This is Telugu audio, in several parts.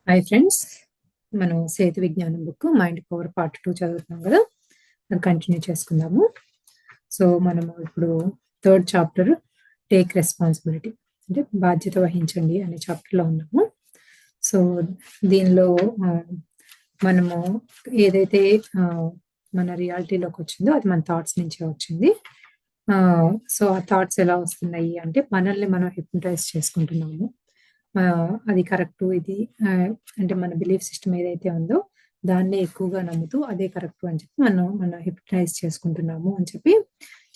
హాయ్ ఫ్రెండ్స్, మనం సేతు విజ్ఞానం బుక్ మైండ్ పవర్ పార్ట్ 2 చదువుతున్నాం కదా. అది కంటిన్యూ చేసుకుందాము. సో మనము ఇప్పుడు థర్డ్ చాప్టర్ టేక్ రెస్పాన్సిబిలిటీ అంటే బాధ్యత వహించండి అనే చాప్టర్లో ఉన్నాము. సో దీనిలో మనము ఏదైతే మన రియాలిటీలోకి వచ్చిందో అది మన థాట్స్ నుంచే వచ్చింది. సో ఆ థాట్స్ ఎలా వస్తున్నాయి అంటే మనల్ని మనం హిప్నటైజ్ చేసుకుంటున్నాము. అది కరెక్ట్, ఇది అంటే మన బిలీఫ్ సిస్టమ్ ఏదైతే ఉందో దాన్నే ఎక్కువగా నమ్ముతూ అదే కరెక్ట్ అని చెప్పి మనం హిప్నటైజ్ చేసుకుంటున్నాము అని చెప్పి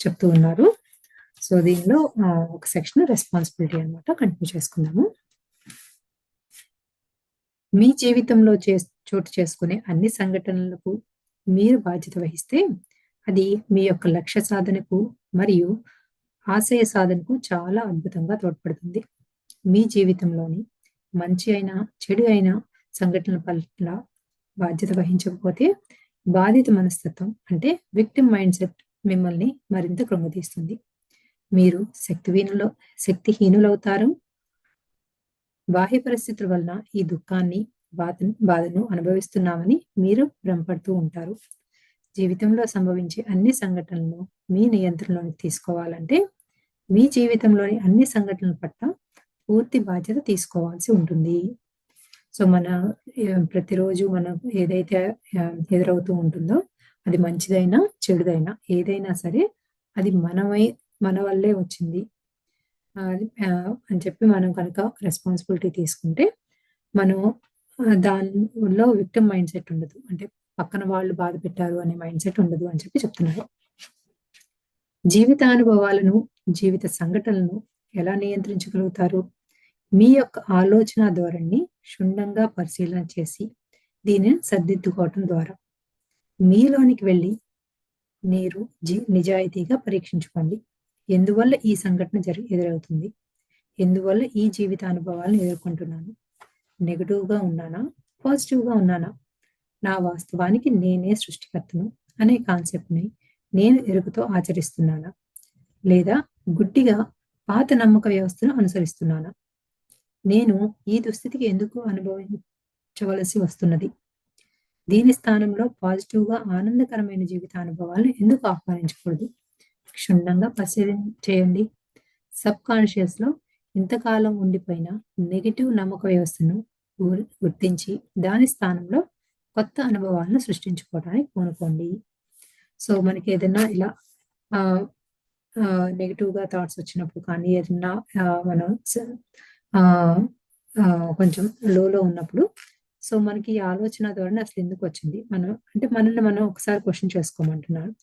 చెప్తూ ఉన్నారు. సో దీనిలో ఒక సెక్షన్ రెస్పాన్సిబిలిటీ అనమాట. కంటిన్యూ చేసుకుందాము. మీ జీవితంలో చోటు చేసుకునే అన్ని సంఘటనలకు మీరు బాధ్యత వహిస్తే అది మీ యొక్క లక్ష్య సాధనకు మరియు ఆశయ సాధనకు చాలా అద్భుతంగా తోడ్పడుతుంది. మీ జీవితంలోని మంచి అయినా చెడు అయినా సంఘటనల పట్ల బాధ్యత వహించకపోతే బాధిత మనస్తత్వం అంటే విక్టిమ్ మైండ్ సెట్ మిమ్మల్ని మరింత కృంగతీస్తుంది. మీరు శక్తిహీనులవుతారు. బాహ్య పరిస్థితుల వలన ఈ దుఃఖాన్ని బాధను అనుభవిస్తున్నామని మీరు భ్రమపడుతూ ఉంటారు. జీవితంలో సంభవించే అన్ని సంఘటనలను మీ నియంత్రణలోకి తీసుకోవాలంటే మీ జీవితంలోని అన్ని సంఘటనల పట్ల పూర్తి బాధ్యత తీసుకోవాల్సి ఉంటుంది. సో మన ప్రతిరోజు మనం ఏదైతే ఎదురవుతూ ఉంటుందో అది మంచిదైనా చెడుదైనా ఏదైనా సరే అది మన వల్లే వచ్చింది అని చెప్పి మనం కనుక రెస్పాన్సిబిలిటీ తీసుకుంటే మనం దానిలో విక్టిమ్ మైండ్ సెట్ ఉండదు, అంటే పక్కన వాళ్ళు బాధ పెట్టారు అనే మైండ్ సెట్ ఉండదు అని చెప్పి చెప్తున్నారు. జీవితానుభవాలను జీవిత సంఘటనలను ఎలా నియంత్రించగలుగుతారు? మీ యొక్క ఆలోచన ధోరణిని క్షుణ్ణంగా పరిశీలన చేసి దీనిని సర్దిద్దుకోవటం ద్వారా మీలోనికి వెళ్ళి మీరు నిజాయితీగా పరీక్షించుకోండి. ఎందువల్ల ఈ సంఘటన ఎదురవుతుంది? ఎందువల్ల ఈ జీవిత అనుభవాలను ఎదుర్కొంటున్నాను? నెగటివ్గా ఉన్నానా, పాజిటివ్గా ఉన్నానా? నా వాస్తవానికి నేనే సృష్టికర్తను అనే కాన్సెప్ట్ని నేను ఎరుకతో ఆచరిస్తున్నానా, లేదా గుడ్డిగా పాత నమ్మక వ్యవస్థను అనుసరిస్తున్నానా? నేను ఈ దుస్థితికి ఎందుకు అనుభవించవలసి వస్తున్నది? దీని స్థానంలో పాజిటివ్గా ఆనందకరమైన జీవిత అనుభవాలను ఎందుకు ఆహ్వానించకూడదు? క్షుణ్ణంగా పరిశీలన చేయండి. సబ్ కాన్షియస్ లో ఇంతకాలం ఉండిపోయిన నెగిటివ్ నమ్మక వ్యవస్థను గుర్తించి దాని స్థానంలో కొత్త అనుభవాలను సృష్టించుకోవడానికి పూనుకోండి. సో మనకి ఏదైనా ఇలా నెగిటివ్ గా థాట్స్ వచ్చినప్పుడు కానీ ఏదన్నా మనం కొంచెం లోలో ఉన్నప్పుడు సో మనకి ఈ ఆలోచన ధోరణి అసలు ఎందుకు వచ్చింది, మనల్ని మనం ఒకసారి క్వశ్చన్ చేసుకోమంటున్నాను.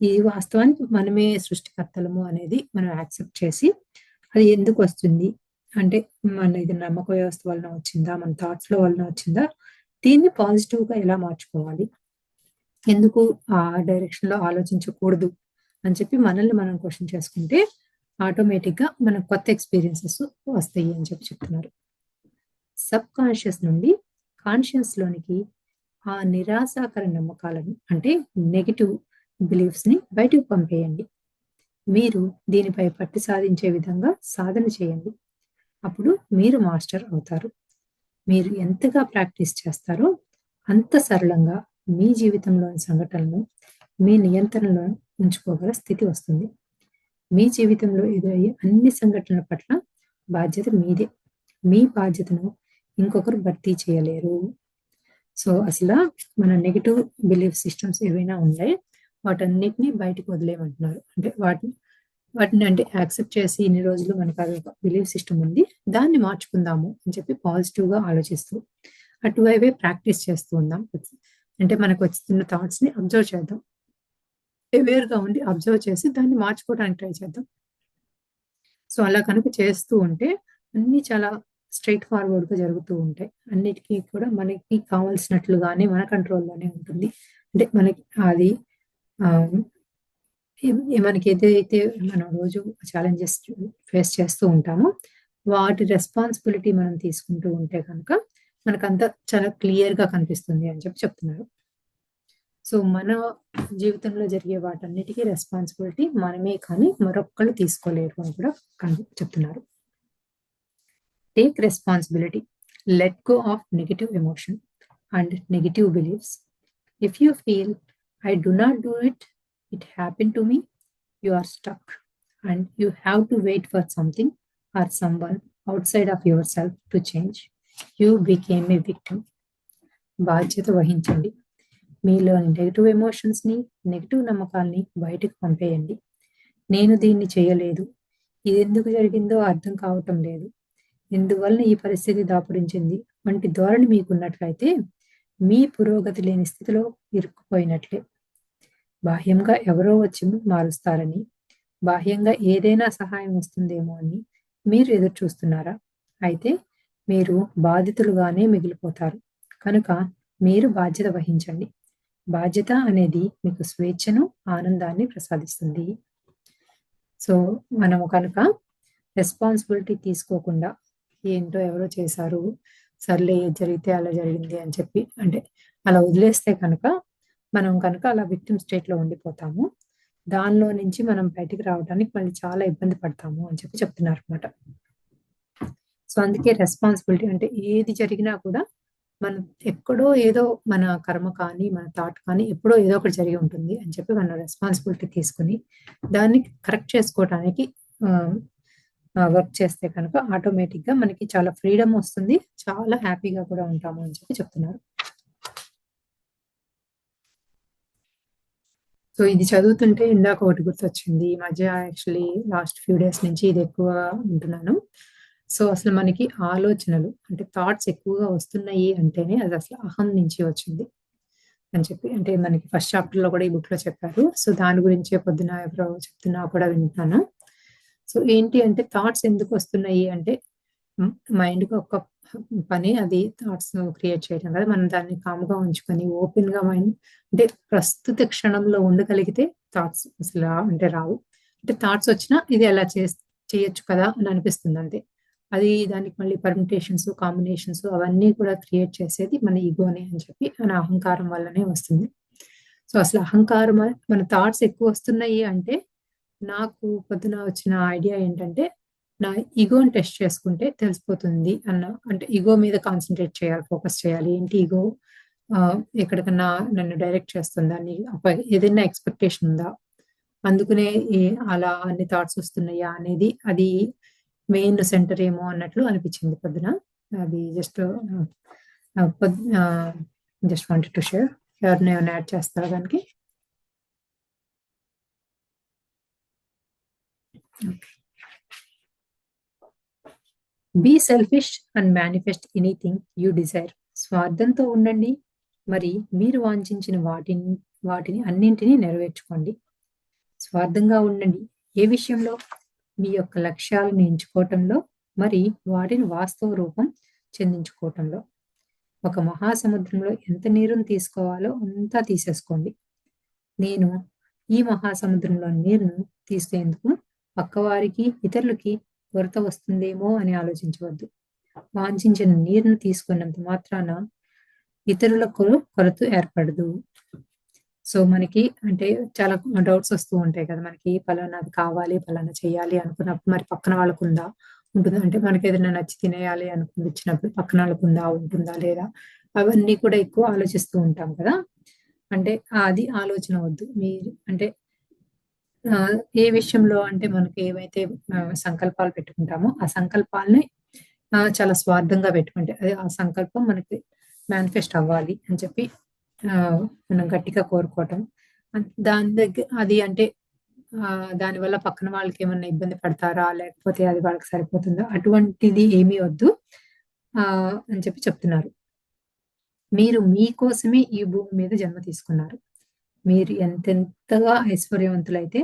ఈ వాస్తవానికి మనమే సృష్టికర్తలము అనేది మనం యాక్సెప్ట్ చేసి అది ఎందుకు వస్తుంది అంటే మన ఇది నమ్మక వ్యవస్థ వలన వచ్చిందా, మన థాట్స్ లో వలన వచ్చిందా, దీన్ని పాజిటివ్ గా ఎలా మార్చుకోవాలి, ఎందుకు ఆ డైరెక్షన్ లో ఆలోచించకూడదు అని చెప్పి మనల్ని మనం క్వశ్చన్ చేసుకుంటే ఆటోమేటిక్ గా మనకు కొత్త ఎక్స్పీరియన్సెస్ వస్తాయి అని చెప్పి చెప్తున్నారు. సబ్ కాన్షియస్ నుండి కాన్షియస్ లోనికి ఆ నిరాశాకర నమ్మకాలను అంటే నెగిటివ్ బిలీఫ్స్ ని బయటకు పంపేయండి. మీరు దీనిపై పట్టు సాధించే విధంగా సాధన చేయండి. అప్పుడు మీరు మాస్టర్ అవుతారు. మీరు ఎంతగా ప్రాక్టీస్ చేస్తారో అంత సరళంగా మీ జీవితంలోని సంఘటనలను మీ నియంత్రణలో ఉంచుకోగల స్థితి వస్తుంది. మీ జీవితంలో ఎదురయ్యే అన్ని సంఘటనల పట్ల బాధ్యత మీదే. మీ బాధ్యతను ఇంకొకరు భర్తీ చేయలేరు. సో అసలు మన నెగిటివ్ బిలీఫ్ సిస్టమ్స్ ఏవైనా ఉన్నాయి వాటన్నిటిని బయటకు వదిలేయమంటున్నారు. అంటే వాటిని అంటే యాక్సెప్ట్ చేసి ఇన్ని రోజులు మనకు అది బిలీఫ్ సిస్టమ్ ఉంది, దాన్ని మార్చుకుందాము అని చెప్పి పాజిటివ్ గా ఆలోచిస్తూ అటువైపే ప్రాక్టీస్ చేస్తూ ఉందాం. అంటే మనకు వస్తున్న థాట్స్ ని అబ్జర్వ్ చేద్దాం, అవేర్ గా ఉండి అబ్జర్వ్ చేసి దాన్ని మార్చుకోవడానికి ట్రై చేద్దాం. సో అలా కనుక చేస్తూ ఉంటే అన్ని చాలా స్ట్రైట్ ఫార్వర్డ్ గా జరుగుతూ ఉంటాయి. అన్నిటికీ కూడా మనకి కావాల్సినట్లుగానే మన కంట్రోల్లోనే ఉంటుంది. అంటే మనకి అది మనకి ఏదైతే మనం రోజు ఛాలెంజెస్ ఫేస్ చేస్తూ ఉంటామో వాటి రెస్పాన్సిబిలిటీ మనం తీసుకుంటూ ఉంటే కనుక మనకంతా చాలా క్లియర్ గా కనిపిస్తుంది అని చెప్పి చెప్తున్నారు. సో మన జీవితంలో జరిగే వాటన్నిటికీ రెస్పాన్సిబిలిటీ మనమే కానీ మరొక్కళ్ళు తీసుకోలేరు అని కూడా చెప్తున్నారు. Take responsibility Let go of negative emotion and negative beliefs. If you feel, I do not do it, it happened to me, you are stuck and you have to wait for something or someone outside of yourself to change. You became a victim. బాధ్యత వహించండి. మీలోని నెగిటివ్ ఎమోషన్స్ని, నెగిటివ్ నమ్మకాల్ని బయటకు పంపేయండి. నేను దీన్ని చేయలేదు, ఇది ఎందుకు జరిగిందో అర్థం కావటం లేదు, ఎందువలన ఈ పరిస్థితి దాపురించింది వంటి ధోరణి మీకున్నట్లయితే మీ పురోగతి లేని స్థితిలో ఇరుక్కుపోయినట్లే. బాహ్యంగా ఎవరో వచ్చి మారుస్తారని, బాహ్యంగా ఏదైనా సహాయం వస్తుందేమో అని మీరు ఎదురు చూస్తున్నారా? అయితే మీరు బాధితులుగానే మిగిలిపోతారు. కనుక మీరు బాధ్యత వహించండి. బాధ్యత అనేది మీకు స్వేచ్ఛను, ఆనందాన్ని ప్రసాదిస్తుంది. సో మనము కనుక రెస్పాన్సిబిలిటీ తీసుకోకుండా ఏంటో ఎవరో చేశారు, సర్లే ఏది జరిగితే అలా జరిగింది అని చెప్పి అంటే అలా వదిలేస్తే కనుక మనం కనుక అలా విక్టిమ్ స్టేట్లో ఉండిపోతాము. దానిలో నుంచి మనం బయటికి రావడానికి మళ్ళీ చాలా ఇబ్బంది పడతాము అని చెప్పి చెప్తున్నారు అనమాట. సో అందుకే రెస్పాన్సిబిలిటీ అంటే ఏది జరిగినా కూడా మనం ఎక్కడో ఏదో మన కర్మ కానీ మన థాట్ కానీ ఎప్పుడో ఏదో ఒకటి జరిగి ఉంటుంది అని చెప్పి మనం రెస్పాన్సిబిలిటీ తీసుకుని దాన్ని కరెక్ట్ చేసుకోవడానికి వర్క్ చేస్తే కనుక ఆటోమేటిక్గా మనకి చాలా ఫ్రీడమ్ వస్తుంది, చాలా హ్యాపీగా కూడా ఉంటాము అని చెప్పి చెప్తున్నారు. సో ఇది చదువుతుంటే ఇందాక ఒకటి గుర్తొచ్చింది. ఈ మధ్య యాక్చువల్లీ లాస్ట్ ఫ్యూ డేస్ నుంచి ఇది ఎక్కువ ఉంటున్నాను. సో అసలు మనకి ఆలోచనలు అంటే థాట్స్ ఎక్కువగా వస్తున్నాయి అంటేనే అది అసలు అహం నుంచి వచ్చింది అని చెప్పి అంటే మనకి ఫస్ట్ చాప్టర్లో కూడా ఈ బుక్లో చెప్పారు. సో దాని గురించే పొద్దున ఎవరో చెప్తున్నా కూడా వింటున్నాను. సో ఏంటి అంటే థాట్స్ ఎందుకు వస్తున్నాయి అంటే మైండ్కి ఒక పని అది థాట్స్ క్రియేట్ చేయడం కదా. మనం దాన్ని కామ్గా ఉంచుకొని ఓపెన్గా మైండ్ అంటే ప్రస్తుత క్షణంలో ఉండగలిగితే థాట్స్ అసలు అంటే రావు. అంటే థాట్స్ వచ్చినా ఇది ఎలా చేయొచ్చు కదా అని అనిపిస్తుంది అంతే. అది దానికి మళ్ళీ పర్మిటేషన్స్, కాంబినేషన్స్ అవన్నీ కూడా క్రియేట్ చేసేది మన ఈగోనే అని చెప్పి మన అహంకారం వల్లనే వస్తుంది. సో అసలు అహంకారం మన థాట్స్ ఎక్కువ వస్తున్నాయి అంటే నాకు పొద్దున వచ్చిన ఐడియా ఏంటంటే నా ఈగోని టెస్ట్ చేసుకుంటే తెలిసిపోతుంది అన్న అంటే ఈగో మీద కాన్సన్ట్రేట్ చేయాలి, ఫోకస్ చేయాలి. ఏంటి ఈగో ఎక్కడికన్నా నన్ను డైరెక్ట్ చేస్తుందా, ఏదైనా ఎక్స్పెక్టేషన్ ఉందా, అందుకనే అలా అన్ని థాట్స్ వస్తున్నాయా అనేది అది మెయిన్ సెంటర్ ఏమో అన్నట్లు అనిపించింది పొద్దున. అది జస్ట్ వాంటెడ్ టు షేర్. ఎవరిని ఏమైనా యాడ్ చేస్తారా దానికి? Be selfish and manifest anything you desire. స్వార్థంతో ఉండండి, మరి మీరు వాంఛించిన వాటిని అన్నింటినీ నెరవేర్చుకోండి. స్వార్థంగా ఉండండి ఏ విషయంలో? మీ యొక్క లక్ష్యాలను ఎంచుకోవటంలో, మరి వాటిని వాస్తవ రూపం చెందించుకోవటంలో. ఒక మహాసముద్రంలో ఎంత నీరుని తీసుకోవాలో అంతా తీసేసుకోండి. నేను ఈ మహాసముద్రంలో నీరును తీసేందుకు పక్కవారికి, ఇతరులకి కొరత వస్తుందేమో అని ఆలోచించవద్దు. వాంఛించిన నీరును తీసుకున్నంత మాత్రాన ఇతరులకు కొరత ఏర్పడదు. సో మనకి అంటే చాలా డౌట్స్ వస్తూ ఉంటాయి కదా, మనకి పలానాది కావాలి, పలానా చేయాలి అనుకున్నప్పుడు మరి పక్కన వాళ్ళకు ఉందా ఉంటుందా, అంటే మనకి ఏదైనా నచ్చి తినేయాలి వచ్చినప్పుడు పక్కన వాళ్ళకు ఉందా ఉంటుందా లేదా అవన్నీ కూడా ఎక్కువ ఆలోచిస్తూ ఉంటాం కదా. అంటే అది ఆలోచన వద్దు. మీరు అంటే ఏ విషయంలో అంటే మనకి ఏవైతే సంకల్పాలు పెట్టుకుంటామో ఆ సంకల్పాలని చాలా స్వార్థంగా పెట్టుకుంటే అదే ఆ సంకల్పం మనకి మేనిఫెస్ట్ అవ్వాలి అని చెప్పి మనం గట్టిగా కోరుకోవటం. దాని దగ్గర అది అంటే దానివల్ల పక్కన వాళ్ళకి ఏమన్నా ఇబ్బంది పడతారా, లేకపోతే అది వాళ్ళకి సరిపోతుందా, అటువంటిది ఏమీ వద్దు అని చెప్పి చెప్తున్నారు. మీరు మీకోసమే ఈ భూమి మీద జన్మ తీసుకున్నారు. మీరు ఎంతెంతగా ఐశ్వర్యవంతులైతే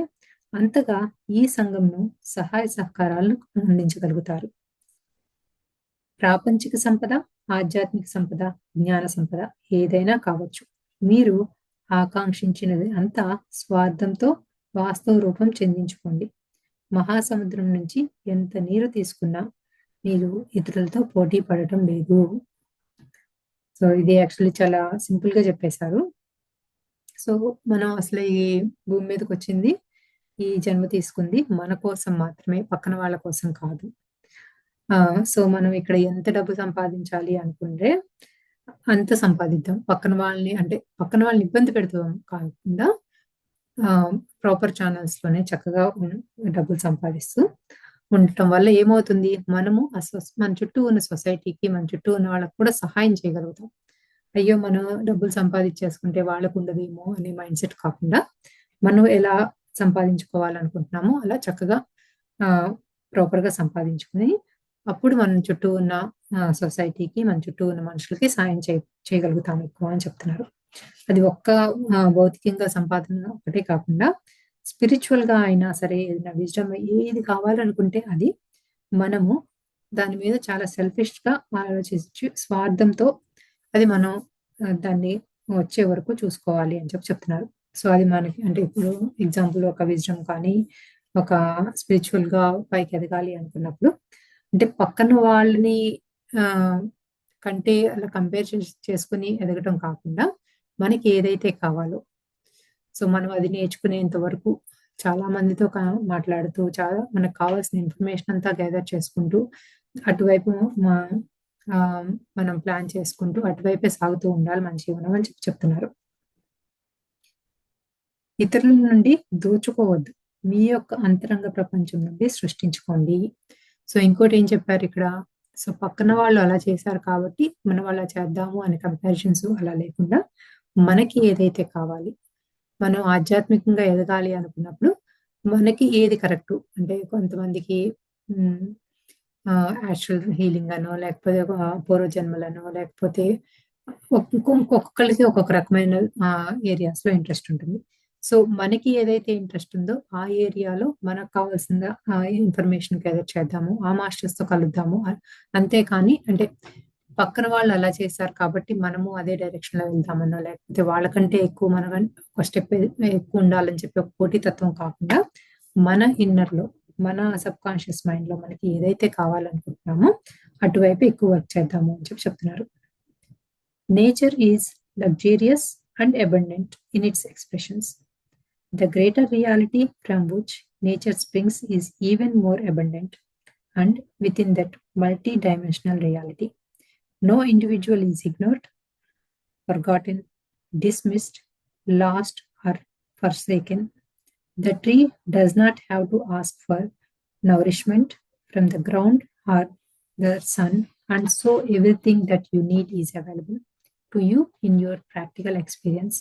అంతగా ఈ సంఘంను సహాయ సహకారాలను అందించగలుగుతారు. ప్రాపంచిక సంపద, ఆధ్యాత్మిక సంపద, జ్ఞాన సంపద ఏదైనా కావచ్చు. మీరు ఆకాంక్షించినది అంతా స్వార్థంతో వాస్తవ రూపం చెందించుకోండి. మహాసముద్రం నుంచి ఎంత నీరు తీసుకున్నా మీరు ఇతరులతో పోటీ పడటం లేదు. సో ఇది యాక్చువల్లీ చాలా సింపుల్ గా చెప్పేశారు. సో మనం అసలు ఈ భూమి మీదకి వచ్చింది, ఈ జన్మ తీసుకుంది మన కోసం మాత్రమే, పక్కన వాళ్ళ కోసం కాదు. సో మనం ఇక్కడ ఎంత డబ్బు సంపాదించాలి అనుకుంటే అంత సంపాదిద్దాం. పక్కన వాళ్ళని ఇబ్బంది పెడతాం కాకుండా ప్రాపర్ ఛానల్స్ లోనే చక్కగా డబ్బులు సంపాదిస్తూ ఉండటం వల్ల ఏమవుతుంది, మనము మన చుట్టూ ఉన్న సొసైటీకి, మన చుట్టూ ఉన్న వాళ్ళకి కూడా సహాయం చేయగలుగుతాం. అయ్యో మనం డబ్బులు సంపాదించేసుకుంటే వాళ్ళకు ఉండదేమో అనే మైండ్ సెట్ కాకుండా, మనం ఎలా సంపాదించుకోవాలనుకుంటున్నామో అలా చక్కగా ప్రాపర్ గా సంపాదించుకుని అప్పుడు మన చుట్టూ ఉన్న సొసైటీకి, మన చుట్టూ ఉన్న మనుషులకి సాయం చేయగలుగుతాం ఎక్కువ అని చెప్తున్నారు. అది ఒక్క భౌతికంగా సంపాదన ఒకటే కాకుండా స్పిరిచువల్ గా అయినా సరే, ఏదైనా విజ్డమ్ ఏది కావాలనుకుంటే అది మనము దాని మీద చాలా సెల్ఫిష్ గా ఆలోచించి స్వార్థంతో అది మనం దాన్ని వచ్చే వరకు చూసుకోవాలి అని చెప్తున్నారు. సో అది మనకి అంటే ఇప్పుడు ఎగ్జాంపుల్ ఒక విజ్డమ్ కానీ, ఒక స్పిరిచువల్ గా పైకి ఎదగాలి అనుకున్నప్పుడు అంటే పక్కన వాళ్ళని కంటే అలా కంపేర్ చేసుకుని ఎదగటం కాకుండా మనకి ఏదైతే కావాలో, సో మనం అది నేర్చుకునేంత వరకు చాలా మందితో మాట్లాడుతూ చాలా మనకు కావాల్సిన ఇన్ఫర్మేషన్ అంతా గ్యాదర్ చేసుకుంటూ అటువైపు మనం ప్లాన్ చేసుకుంటూ అటువైపే సాగుతూ ఉండాలి మన జీవనం అని చెప్తున్నారు. ఇతరుల నుండి దోచుకోవద్దు, మీ యొక్క అంతరంగ ప్రపంచం నుండి సృష్టించుకోండి. సో ఇంకోటి ఏం చెప్పారు ఇక్కడ, సో పక్కన వాళ్ళు అలా చేశారు కాబట్టి మనం అలా చేద్దాము అనే కంపారిజన్స్ అలా లేకుండా మనకి ఏదైతే కావాలి, మనం ఆధ్యాత్మికంగా ఎదగాలి అనుకున్నప్పుడు మనకి ఏది కరెక్ట్ అంటే కొంతమందికి యాస్ట్రల్ హీలింగ్ అనో, లేకపోతే పూర్వజన్మలనో, లేకపోతే ఒక్కొక్కరికి ఒక్కొక్క రకమైన ఏరియాస్ లో ఇంట్రెస్ట్ ఉంటుంది. సో మనకి ఏదైతే ఇంట్రెస్ట్ ఉందో ఆ ఏరియాలో మనకు కావాల్సిన ఇన్ఫర్మేషన్ గ్యాదర్ చేద్దాము, ఆ మాస్టర్స్ తో కలుద్దాము. అంతేకాని అంటే పక్కన వాళ్ళు అలా చేశారు కాబట్టి మనము అదే డైరెక్షన్ లో వెళ్దామనో, లేకపోతే వాళ్ళకంటే ఎక్కువ మనం ఒక స్టెప్ ఎక్కువ ఉండాలని చెప్పి ఒక పోటీతత్వం కాకుండా మన ఇన్నర్ లో, మన సబ్ కాన్షియస్ మైండ్ లో మనకి ఏదైతే కావాలనుకుంటున్నామో అటువైపు ఎక్కువ వర్క్ చేద్దాము అని చెప్తున్నారు. Nature is luxurious and abundant in it's expressions. The greater reality from which nature springs is even more abundant, and within that multi-dimensional reality, no individual is ignored, forgotten, dismissed, lost, or forsaken. The tree does not have to ask for nourishment from the ground or the sun, and so everything that you need is available to you in your practical experience.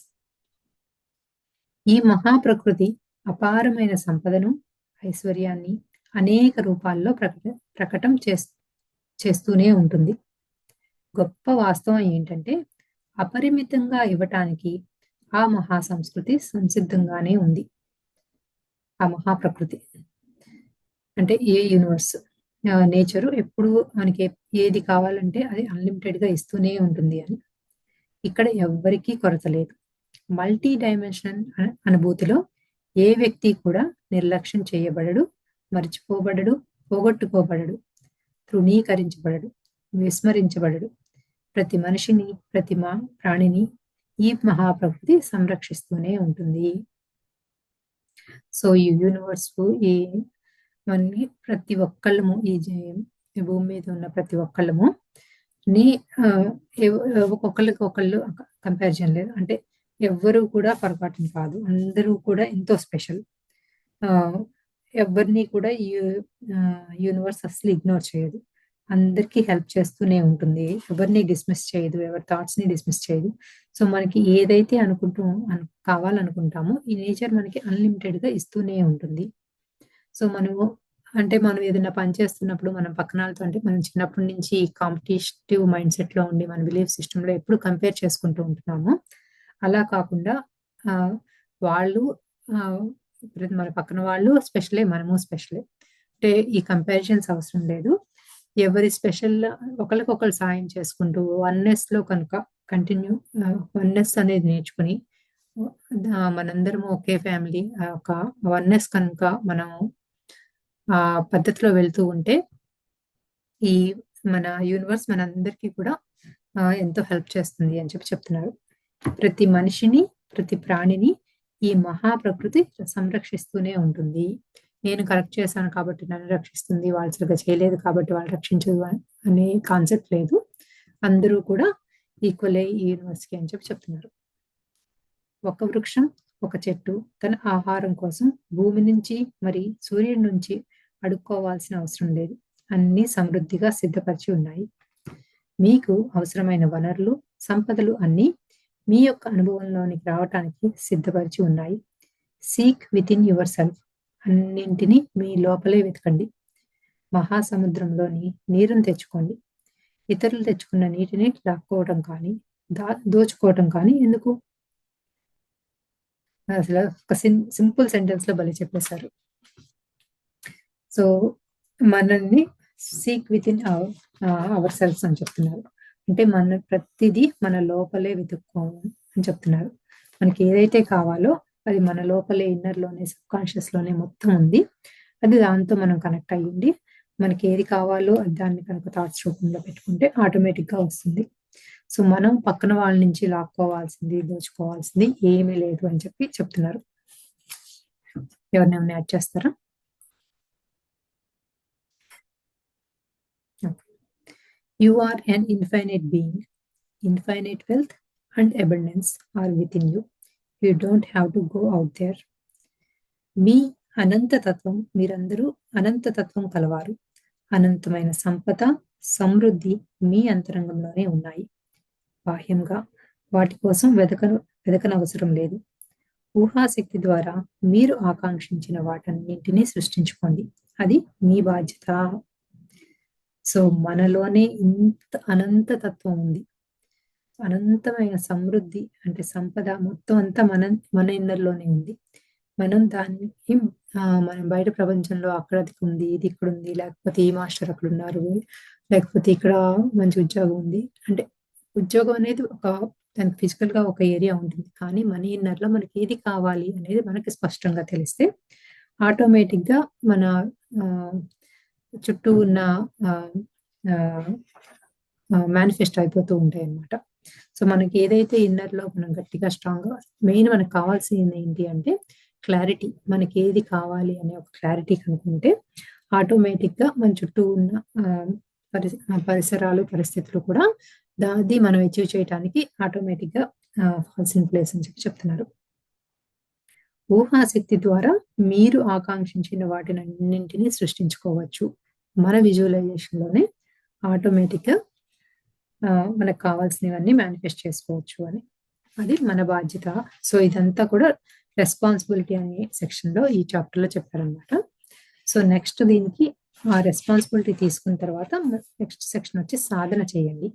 ఈ మహాప్రకృతి అపారమైన సంపదను, ఐశ్వర్యాన్ని అనేక రూపాల్లో ప్రకటన చేస్తూనే ఉంటుంది. గొప్ప వాస్తవం ఏంటంటే అపరిమితంగా ఇవ్వటానికి ఆ మహా సంస్కృతి సంసిద్ధంగానే ఉంది. ఆ మహాప్రకృతి అంటే ఏ యూనివర్స్, నేచరు ఎప్పుడు మనకి ఏది కావాలంటే అది అన్లిమిటెడ్ గా ఇస్తూనే ఉంటుంది అని. ఇక్కడ ఎవ్వరికీ కొరత లేదు. మల్టీ డైమెన్షనల్ అనుభూతిలో ఏ వ్యక్తి కూడా నిర్లక్ష్యం చేయబడడు, మర్చిపోబడడు, పోగొట్టుకోబడడు, తృణీకరించబడడు, విస్మరించబడడు. ప్రతి మనిషిని, ప్రతి ప్రాణిని ఈ మహాప్రకృతి సంరక్షిస్తూనే ఉంటుంది. సో ఈ యూనివర్స్ ఈ మనకి ప్రతి ఒక్కళ్ళము ఈ భూమి మీద ఉన్న ప్రతి ఒక్కళ్ళము ఒక్కొక్కరికి ఒకళ్ళు కంపారిజన్ లేదు. అంటే ఎవ్వరూ కూడా ఫర్గాటన్ కాదు, అందరూ కూడా ఎంతో స్పెషల్. ఎవరిని కూడా యూనివర్స్ అసలు ఇగ్నోర్ చేయదు, అందరికీ హెల్ప్ చేస్తూనే ఉంటుంది, ఎవరిని డిస్మిస్ చేయదు, ఎవరి థాట్స్ ని డిస్మిస్ చేయదు. సో మనకి ఏదైతే కావాలనుకుంటామో ఈ నేచర్ మనకి అన్లిమిటెడ్ గా ఇస్తూనే ఉంటుంది. సో మనం ఏదైనా పని చేస్తున్నప్పుడు మనం పక్కనాలతో, అంటే మనం చిన్నప్పటి నుంచి కాంపిటేటివ్ మైండ్ సెట్ లో ఉండి మన బిలీఫ్ సిస్టమ్ లో ఎప్పుడు కంపేర్ చేసుకుంటూ ఉంటున్నాము. అలా కాకుండా వాళ్ళు మన పక్కన వాళ్ళు స్పెషలే, మనము స్పెషలే. అంటే ఈ కంపారిజన్స్ అవసరం లేదు. ఎవరి స్పెషల్ ఒకరికొకరు సాయం చేసుకుంటూ వన్నెస్ లో కనుక కంటిన్యూ, వన్నెస్ అనేది నేర్చుకుని మనందరము ఒకే ఫ్యామిలీ, ఒక వన్నెస్ కనుక మనం ఆ పద్ధతిలో వెళ్తూ ఉంటే ఈ మన యూనివర్స్ మనందరికీ కూడా ఎంతో హెల్ప్ చేస్తుంది అని చెప్తున్నారు. ప్రతి మనిషిని, ప్రతి ప్రాణిని ఈ మహాప్రకృతి సంరక్షిస్తూనే ఉంటుంది. నేను కరెక్ట్ చేశాను కాబట్టి నన్ను రక్షిస్తుంది, వాళ్ళు సరిగ్గా చేయలేదు కాబట్టి వాళ్ళు రక్షించదు అనే కాన్సెప్ట్ లేదు. అందరూ కూడా ఈక్వలే ఈ యూనివర్స్కి అని చెప్తున్నారు. ఒక వృక్షం, ఒక చెట్టు తన ఆహారం కోసం భూమి నుంచి మరి సూర్యుడి నుంచి అడుక్కోవాల్సిన అవసరం లేదు. అన్నీ సమృద్ధిగా సిద్ధపరిచి ఉన్నాయి. మీకు అవసరమైన వనరులు, సంపదలు అన్నీ మీ యొక్క అనుభవంలోనికి రావటానికి సిద్ధపరిచి ఉన్నాయి. Seek with in your self. అన్నింటినీ మీ లోపలే వెతకండి. మహాసముద్రంలోని నీరుని తెచ్చుకోండి. ఇతరులు తెచ్చుకున్న నీటిని లాక్కోవటం కానీ దోచుకోవటం కానీ ఎందుకు? అసలు ఒక సింపుల్ సెంటెన్స్ లో భలే చెప్పేశారు. సో మనల్ని seek within ourselves అని చెప్తున్నారు. అంటే మన ప్రతిదీ మన లోపలే వెతుక్కోవాలి అని చెప్తున్నారు. మనకి ఏదైతే కావాలో అది మన లోపలే, ఇన్నర్ లోనే, సబ్ కాన్షియస్ లోనే మొత్తం ఉంది. అది దాంతో మనం కనెక్ట్ అయ్యింది. మనకి ఏది కావాలో దాన్ని కనుక థాట్స్ రూపంలో పెట్టుకుంటే ఆటోమేటిక్ గా వస్తుంది. సో మనం పక్కన వాళ్ళ నుంచి లాక్కోవాల్సింది, దోచుకోవాల్సింది ఏమీ లేదు అని చెప్తున్నారు. ఎవరిని యాడ్ చేస్తారా? You are an infinite being. Infinite wealth and abundance are within you. You don't have to go out there. మీ అనంతతత్వం, మీరందరూ అనంతతత్వం కలవారు. అనంతమైన సంపద, సమృద్ధి మీ అంతరంగంలోనే ఉన్నాయి. బాహ్యంగా వాటి కోసం వెదకనవసరం లేదు. ఊహాశక్తి ద్వారా మీరు ఆకాంక్షించిన వాటన్నింటినీ సృష్టించుకోండి. అది మీ బాధ్యత. సో మనలోనే ఇంత అనంతతత్వం ఉంది. అనంతమైన సమృద్ధి అంటే సంపద మొత్తం అంతా మన ఇన్నర్లోనే ఉంది. మనం దాన్ని మనం బయట ప్రపంచంలో అక్కడ ఉంది, ఇది ఇక్కడ ఉంది, లేకపోతే ఈ మాస్టర్ అక్కడ ఉన్నారు, లేకపోతే ఇక్కడ మంచి ఉద్యోగం ఉంది అంటే ఉద్యోగం అనేది దానికి ఫిజికల్ గా ఒక ఏరియా ఉంటుంది. కానీ మన ఇన్నర్ లో మనకి ఏది కావాలి అనేది మనకి స్పష్టంగా తెలిస్తే ఆటోమేటిక్ గా మన చుట్టూ ఉన్న మేనిఫెస్ట్ అయిపోతూ ఉంటాయి అన్నమాట. సో మనకి ఏదైతే ఇన్నర్ లో మనం గట్టిగా స్ట్రాంగ్ గా మెయిన్ మనకు కావాల్సింది ఏంటి అంటే క్లారిటీ. మనకి ఏది కావాలి అనే ఒక క్లారిటీ కనుక్కుంటే ఆటోమేటిక్ గా మన చుట్టూ ఉన్న పరిసరాలు, పరిస్థితులు కూడా దాన్ని మనం అచీవ్ చేయడానికి ఆటోమేటిక్ గా ఫాల్స్ ఇన్ ప్లేస్ అని చెప్తున్నారు. ఊహాశక్తి ద్వారా మీరు ఆకాంక్షించిన వాటిని అన్నింటినీ సృష్టించుకోవచ్చు. మన విజువలైజేషన్ లోనే ఆటోమేటిక్ గా మనకు కావాల్సినవన్నీ మేనిఫెస్ట్ చేసుకోవచ్చు అని. అది మన బాధ్యత. సో ఇదంతా కూడా రెస్పాన్సిబిలిటీ అనే సెక్షన్ లో ఈ చాప్టర్ లో చెప్పారనమాట. సో నెక్స్ట్ దీనికి ఆ రెస్పాన్సిబిలిటీ తీసుకున్న తర్వాత నెక్స్ట్ సెక్షన్ వచ్చి సాధన చేయండి.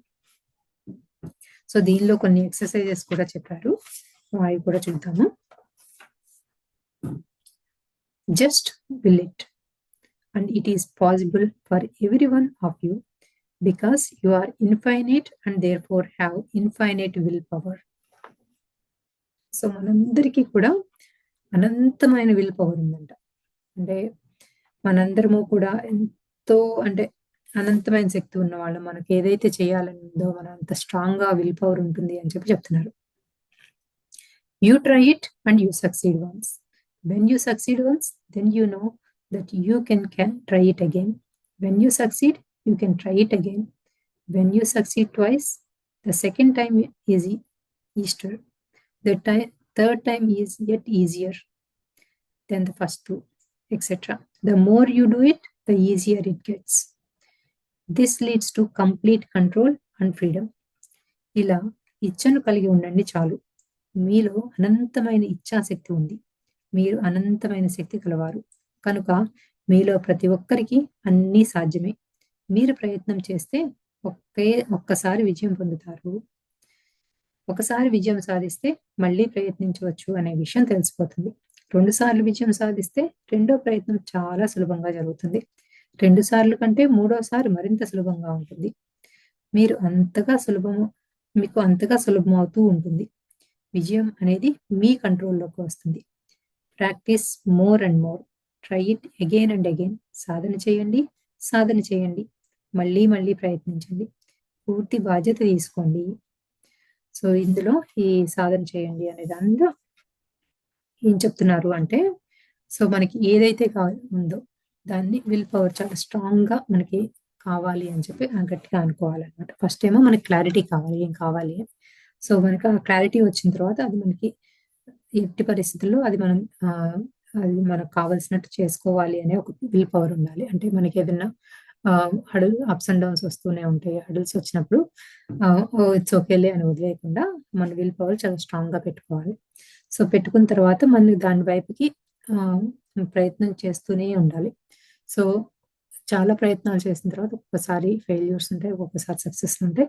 సో దీనిలో కొన్ని ఎక్సర్సైజెస్ కూడా చెప్పారు, అవి కూడా చూద్దాము. Just will it and it is possible for every one of you because you are infinite and therefore have infinite willpower. So మనందరికీ కూడా అనంతమైన విల్ పవర్ ఉందంట. అంటే మనందరము కూడా ఎంతో అంటే అనంతమైన శక్తి ఉన్న వాళ్ళు. మనకి ఏదైతే చేయాలని ఉందో మన అంత స్ట్రాంగ్ గా విల్ పవర్ ఉంటుంది అని చెప్తున్నారు. You try it and you succeed once. When you succeed once, then you know that you can try it again. When you succeed, you can try it again. When you succeed twice, the second time is Easter. The third time is yet easier than the first two, etc. The more you do it, the easier it gets. This leads to complete control and freedom. ఇలా ఇచ్చను కలిగి ఉండండి చాలు. మీలో అనంతమైన ఇచ్ఛాశక్తి ఉంది. మీరు అనంతమైన శక్తి కలవారు కనుక మీలో ప్రతి ఒక్కరికి అన్నీ సాధ్యమే. మీరు ప్రయత్నం చేస్తే ఒక్కసారి విజయం పొందుతారు. ఒకసారి విజయం సాధిస్తే మళ్ళీ ప్రయత్నించవచ్చు అనే విషయం తెలిసిపోతుంది. 2 సార్లు విజయం సాధిస్తే రెండో ప్రయత్నం చాలా సులభంగా జరుగుతుంది. 2 సార్లు కంటే 3వ సారి మరింత సులభంగా ఉంటుంది. మీకు అంతగా సులభం అవుతూ ఉంటుంది. విజయం అనేది మీ కంట్రోల్లోకి వస్తుంది. Practice more and more. Try it again and again. సాధన చేయండి, మళ్ళీ మళ్ళీ ప్రయత్నించండి. పూర్తి బాధ్యత తీసుకోండి. సో ఇందులో ఈ సాధన చేయండి అనే దానిలో ఏం చెప్తున్నారు అంటే సో మనకి ఏదైతే ఉందో దాన్ని విల్ పవర్ చాలా స్ట్రాంగ్ గా మనకి కావాలి అని చెప్పి గట్టిగా అనుకోవాలన్నమాట. ఫస్ట్ ఏమో మనకి క్లారిటీ కావాలి, ఏం కావాలి అని. సో మనకి ఆ క్లారిటీ వచ్చిన తర్వాత అది మనకి ఎట్టి పరిస్థితుల్లో అది మనకు కావాల్సినట్టు చేసుకోవాలి అనే ఒక విల్ పవర్ ఉండాలి. అంటే మనకి ఏదైనా అప్స్ అండ్ డౌన్స్ వస్తూనే ఉంటాయి. హడల్స్ వచ్చినప్పుడు ఇట్స్ ఓకేలే అని వదిలేయకుండా మన విల్ పవర్ చాలా స్ట్రాంగ్ గా పెట్టుకోవాలి. సో పెట్టుకున్న తర్వాత మనం దాని వైపుకి ప్రయత్నం చేస్తూనే ఉండాలి. సో చాలా ప్రయత్నాలు చేసిన తర్వాత ఒక్కొక్కసారి ఫెయిల్యూర్స్ ఉంటాయి, ఒక్కొక్కసారి సక్సెస్ ఉంటాయి.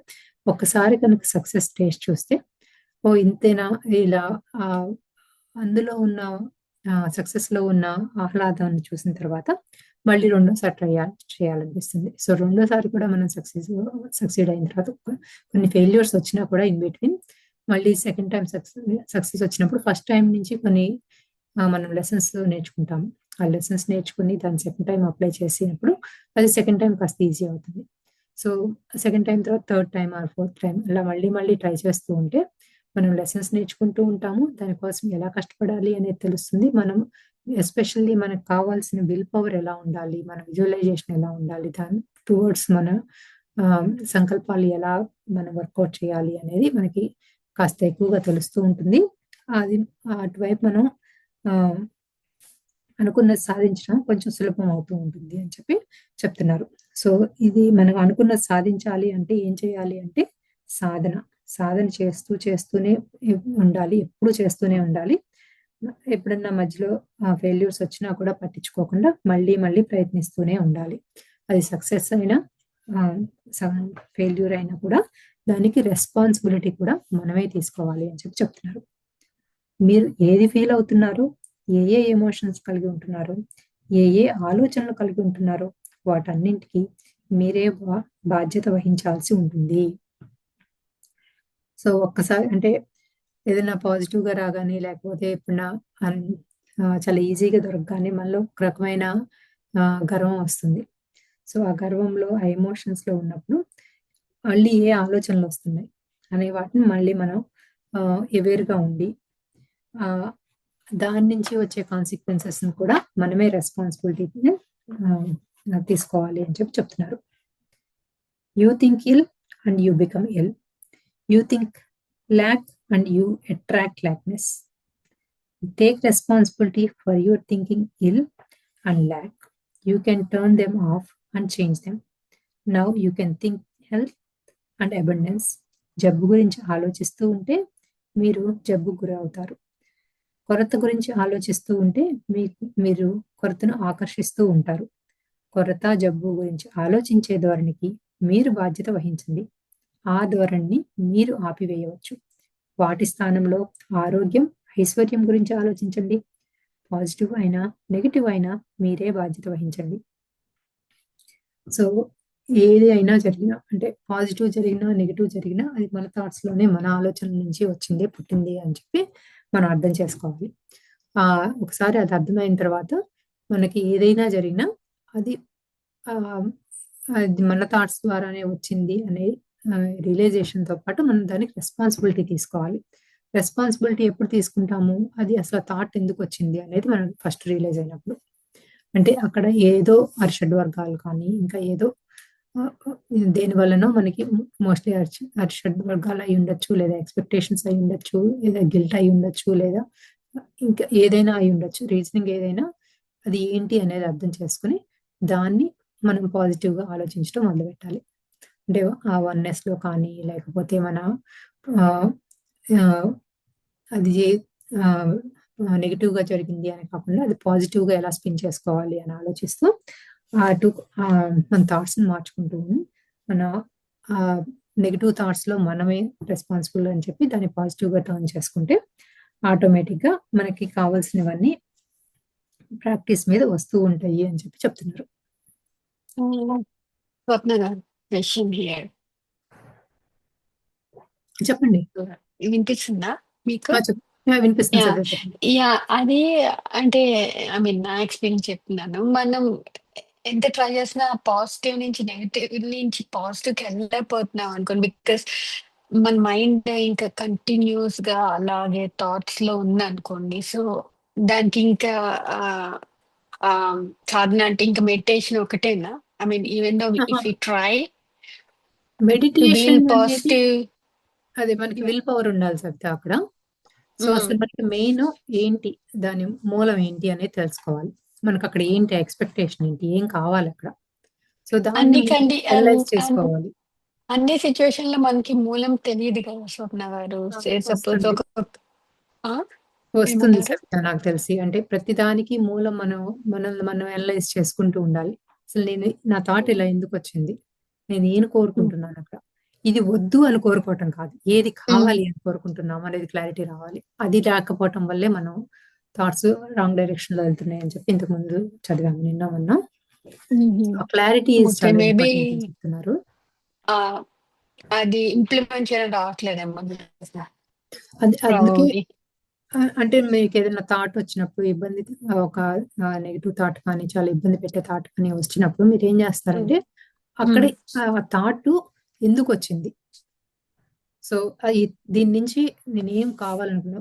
ఒక్కసారి కనుక సక్సెస్ టేస్ట్ చూస్తే ఓ ఇంతేనా ఇలా అందులో ఉన్న సక్సెస్ లో ఉన్న ఆహ్లాదాన్ని చూసిన తర్వాత మళ్ళీ రెండోసారి చేయాలనిపిస్తుంది. సో రెండోసారి కూడా మనం సక్సీడ్ అయిన తర్వాత కొన్ని ఫెయిల్యూర్స్ వచ్చినా కూడా ఇన్ బిట్వీన్ మళ్ళీ సెకండ్ టైం సక్సెస్ వచ్చినప్పుడు ఫస్ట్ టైం నుంచి కొన్ని మనం లెసన్స్ నేర్చుకుంటాము. ఆ లెసన్స్ నేర్చుకుని దాన్ని సెకండ్ టైం అప్లై చేసినప్పుడు అది సెకండ్ టైం కాస్త ఈజీ అవుతుంది. సో సెకండ్ టైం తర్వాత third time or fourth time అలా మళ్ళీ మళ్ళీ ట్రై చేస్తూ ఉంటే మనం లెసన్స్ నేర్చుకుంటూ ఉంటాము. దానికోసం ఎలా కష్టపడాలి అనేది తెలుస్తుంది. మనం ఎస్పెషల్లీ మనకు కావాల్సిన విల్ పవర్ ఎలా ఉండాలి, మన విజువలైజేషన్ ఎలా ఉండాలి, దాని టువర్డ్స్ మన సంకల్పాలు ఎలా మనం వర్కౌట్ చేయాలి అనేది మనకి కాస్త ఎక్కువగా తెలుస్తూ ఉంటుంది. అది అటువైపు మనం అనుకున్నది సాధించడం కొంచెం సులభం అవుతూ ఉంటుంది అని చెప్పి చెప్తున్నారు. సో ఇది మనం అనుకున్నది సాధించాలి అంటే ఏం చేయాలి అంటే సాధన సాధన చేస్తూనే ఉండాలి. ఎప్పుడు చేస్తూనే ఉండాలి. ఎప్పుడన్నా మధ్యలో ఫెయిల్యూర్స్ వచ్చినా కూడా పట్టించుకోకుండా మళ్ళీ మళ్ళీ ప్రయత్నిస్తూనే ఉండాలి. అది సక్సెస్ అయినా ఫెయిల్యూర్ అయినా కూడా దానికి రెస్పాన్సిబిలిటీ కూడా మనమే తీసుకోవాలి అని చెప్పి చెప్తున్నారు. మీరు ఏది ఫీల్ అవుతున్నారు, ఏ ఎమోషన్స్ కలిగి ఉంటున్నారు, ఏ ఆలోచనలు కలిగి ఉంటున్నారో వాటన్నింటికి మీరే బాధ్యత వహించాల్సి ఉంటుంది. సో ఒక్కసారి అంటే ఏదైనా పాజిటివ్ గా రాగానే లేకపోతే ఎప్పుడన్నా చాలా ఈజీగా దొరకగానే మనలో ఒక రకమైన గర్వం వస్తుంది. సో ఆ గర్వంలో ఆ ఎమోషన్స్ లో ఉన్నప్పుడు మళ్ళీ ఏ ఆలోచనలు వస్తున్నాయి అనే వాటిని మళ్ళీ మనం అవేర్గా ఉండి దాని నుంచి వచ్చే కాన్సిక్వెన్సెస్ కూడా మనమే రెస్పాన్సిబిలిటీని తీసుకోవాలి అని చెప్పి చెప్తున్నారు. You think ill and you become ill. You think lack and you attract lackness. Take responsibility for your thinking ill and lack. You can turn them off and change them. Now you can think health and abundance. జబ్బు గురించి ఆలోచిస్తూ ఉంటే మీరు జబ్బు గురి అవుతారు. కొరత గురించి ఆలోచిస్తూ ఉంటే మీరు కొరతను ఆకర్షిస్తూ ఉంటారు. కొరత జబ్బు గురించి ఆలోచించే ధోరణికి మీరు బాధ్యత వహించండి. ఆ ధోరణిని మీరు ఆపివేయవచ్చు. వాటి స్థానంలో ఆరోగ్యం, ఐశ్వర్యం గురించి ఆలోచించండి. పాజిటివ్ అయినా నెగిటివ్ అయినా మీరే బాధ్యత వహించండి. సో ఏది అయినా జరిగినా అంటే పాజిటివ్ జరిగినా నెగిటివ్ జరిగినా అది మన థాట్స్ లోనే మన ఆలోచన నుంచి వచ్చింది పుట్టింది అని చెప్పి మనం అర్థం చేసుకోవాలి. ఒకసారి అది అర్థమైన తర్వాత మనకి ఏదైనా జరిగినా అది మన థాట్స్ ద్వారానే వచ్చింది అనే రియలైజేషన్ తో పాటు మనం దానికి రెస్పాన్సిబిలిటీ తీసుకోవాలి. రెస్పాన్సిబిలిటీ ఎప్పుడు తీసుకుంటాము, అది అసలు థాట్ ఎందుకు వచ్చింది అనేది మనం ఫస్ట్ రియలైజ్ అయినప్పుడు. అంటే అక్కడ ఏదో అరిషడ్ వర్గాలు కానీ ఇంకా ఏదో దేని వల్లనో మనకి మోస్ట్లీ అరిషడ్ వర్గాలు అయి ఉండొచ్చు, లేదా ఎక్స్పెక్టేషన్స్ అయి ఉండొచ్చు, లేదా గిల్ట్ అయి ఉండొచ్చు, లేదా ఇంకా ఏదైనా అయి ఉండొచ్చు. రీజనింగ్ ఏదైనా అది ఏంటి అనేది అర్థం చేసుకుని దాన్ని మనం పాజిటివ్ గా ఆలోచించడం మొదలు పెట్టాలి. అంటే ఆ వన్నెస్ లో కానీ లేకపోతే మన అది నెగిటివ్ గా జరిగింది అని కాకుండా అది పాజిటివ్ గా ఎలా స్పిన్ చేసుకోవాలి అని ఆలోచిస్తూ అటు మన థాట్స్ ని మార్చుకుంటూ మన నెగిటివ్ థాట్స్ లో మనమే రెస్పాన్సిబుల్ అని చెప్పి దాన్ని పాజిటివ్ గా టర్న్ చేసుకుంటే ఆటోమేటిక్ గా మనకి కావాల్సినవన్నీ ప్రాక్టీస్ మీద వస్తూ ఉంటాయి అని చెప్పి చెప్తున్నారు. స్వప్న గారు, క్వశ్చన్ హియర్. చెప్పండి. వినిపిస్తుందా మీకు? వినిపిస్తుంది యా సార్, చెప్పండి. యా అది అంటే ఐ మీన్ నా ఎక్స్పీరియన్స్ చెప్తున్నాను. మనం ఎంత ట్రై చేసినా పాజిటివ్ నుంచి నెగిటివ్ నుంచి పాజిటివ్కి వెళ్ళలేకపోతున్నాం అనుకోండి. బికాస్ మన మైండ్ ఇంకా కంటిన్యూస్ గా అలాగే థాట్స్ లో ఉంది అనుకోండి. సో దానికి ఇంకా సాధన అంటే ఇంకా మెడిటేషన్ ఒకటేనా? I mean even though if you try to be meditation అనేది పాజిటివ్. అది మనకి విల్ పవర్ ఉండాలి సబ్జా అక్కడ. సో అసలు మనకి మెయిన్ ఏంటి, దాని మూలం ఏంటి అనేది తెలుసుకోవాలి. మనకు అక్కడ ఏంటి ఎక్స్పెక్టేషన్ ఏంటి, ఏం కావాలి అక్కడ. సో దాన్ని అందుకండి అనలైజ్ చేసుకోవాలి. అన్ని సిచ్యువేషన్ లో మనకి మూలం తెలియదు కదా స్వప్న గారు. సపోజ్ వస్తుంది ఒక వస్తుంది ఏమన్నారు? సబ్జా నాకు తెలిసి. అంటే ప్రతి దానికి మూలం మనల్ని మనం అనలైజ్ చేసుకుంటూ ఉండాలి. అసలు నా థాట్ ఇలా ఎందుకు వచ్చింది, నేను ఏం కోరుకుంటున్నాను అక్కడ, ఇది వద్దు అని కోరుకోవటం కాదు, ఏది కావాలి అని కోరుకుంటున్నాం అనేది క్లారిటీ రావాలి. అది రాకపోవటం వల్లే మనం థాట్స్ రాంగ్ డైరెక్షన్ లో వెళ్తున్నాయి అని చెప్పి ఇంతకు ముందు చదివాము నిన్న మొన్న. క్లారిటీ ఓకే, చాలా మేబీ ఇంపార్టెంట్ అని చెప్తున్నారు. అది ఇంప్లిమెంట్ చేయడం రావట్లేదేమో అందుకే probably. అంటే మీకు ఏదైనా థాట్ వచ్చినప్పుడు ఇబ్బంది, ఒక నెగిటివ్ థాట్ కానీ చాలా ఇబ్బంది పెట్టే థాట్ కానీ వచ్చినప్పుడు మీరు ఏం చేస్తారంటే అక్కడే ఆ థాట్ ఎందుకు వచ్చింది, సో దీని నుంచి నేను ఏం కావాలనుకున్నా,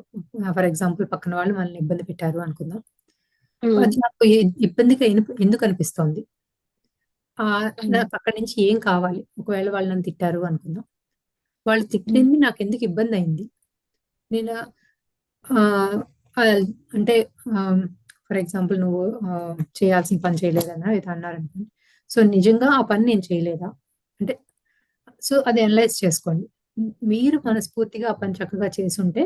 ఫర్ ఎగ్జాంపుల్ పక్కన వాళ్ళు మనల్ని ఇబ్బంది పెట్టారు అనుకుందాం. అది నాకు ఇబ్బందిగా ఎందుకు అనిపిస్తోంది, నాకు అక్కడి నుంచి ఏం కావాలి. ఒకవేళ వాళ్ళు నన్ను తిట్టారు అనుకుందాం, వాళ్ళు తిట్టింది నాకు ఎందుకు ఇబ్బంది అయింది. నేను అంటే ఫర్ ఎగ్జాంపుల్ నువ్వు చేయాల్సిన పని చేయలేదన్నా ఏదో అన్నారనుకోండి. సో నిజంగా ఆ పని నేను చేయలేదా అంటే, సో అది అనలైజ్ చేసుకోండి. మీరు మనస్ఫూర్తిగా ఆ పని చక్కగా చేసుంటే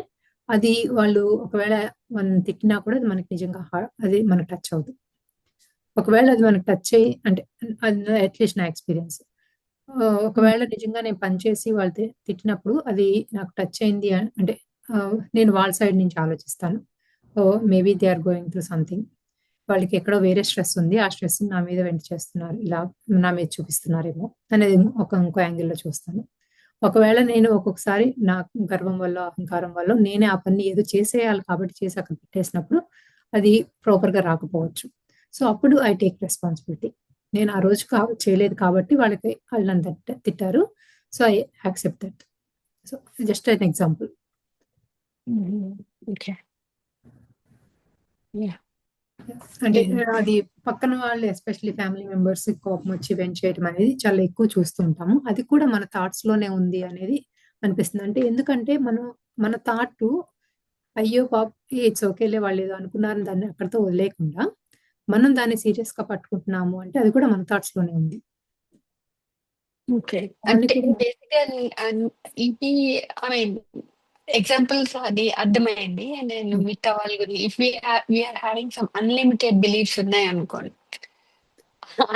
అది వాళ్ళు ఒకవేళ మనం తిట్టినా కూడా అది మనకి నిజంగా అది మనకు టచ్ అవుతుంది. ఒకవేళ అది మనకు టచ్ అయ్యి అంటే అది అట్లీస్ట్ నా ఎక్స్పీరియన్స్, ఒకవేళ నిజంగా నేను పని చేసి వాళ్ళు తిట్టినప్పుడు అది నాకు టచ్ అయింది అంటే నేను వాళ్ళ సైడ్ నుంచి ఆలోచిస్తాను. Maybe they are going through something, వాళ్ళకి ఎక్కడో వేరే స్ట్రెస్ ఉంది, ఆ స్ట్రెస్ నా మీద వెంట్ చేస్తున్నారు, ఇలా నా మీద చూపిస్తున్నారేమో అనేది ఇంకో యాంగిల్లో చూస్తాను. ఒకవేళ నేను ఒక్కొక్కసారి నా గర్వం వల్ల అహంకారం వల్ల నేనే ఆ పని ఏదో చేసేయాలి కాబట్టి చేసి అక్కడ పెట్టేసినప్పుడు అది ప్రాపర్గా రాకపోవచ్చు. సో అప్పుడు ఐ టేక్ రెస్పాన్సిబిలిటీ. నేను ఆ రోజు చేయలేదు కాబట్టి వాళ్ళు నన్ను తిట్టారు, so I accept that. So just an example. Okay, అంటే అది పక్కన వాళ్ళు ఎస్పెషల్లీ ఫ్యామిలీ మెంబర్స్ కోపం వచ్చి వెంట్ చేయడం అనేది చాలా ఎక్కువ చూస్తూ ఉంటాము. అది కూడా మన థాట్స్ లోనే ఉంది అనేది అనిపిస్తుంది. అంటే ఎందుకంటే మన థాట్ అయ్యో పాప ఇట్స్ ఓకేలే వాళ్ళు ఏదో అనుకున్నారు దాన్ని అక్కడితో వదిలేకుండా మనం దాన్ని సీరియస్ గా పట్టుకుంటున్నాము అంటే అది కూడా మన థాట్స్ లోనే ఉంది. ఓకే, అంటే బేసికల్ ఇది ఐ మీన్ ఎగ్జాంపుల్స్ అది అర్థమైంది. నేను మిగతా వాళ్ళ గురించి if we are having some unlimited beliefs ఉన్నాయి అనుకోండి,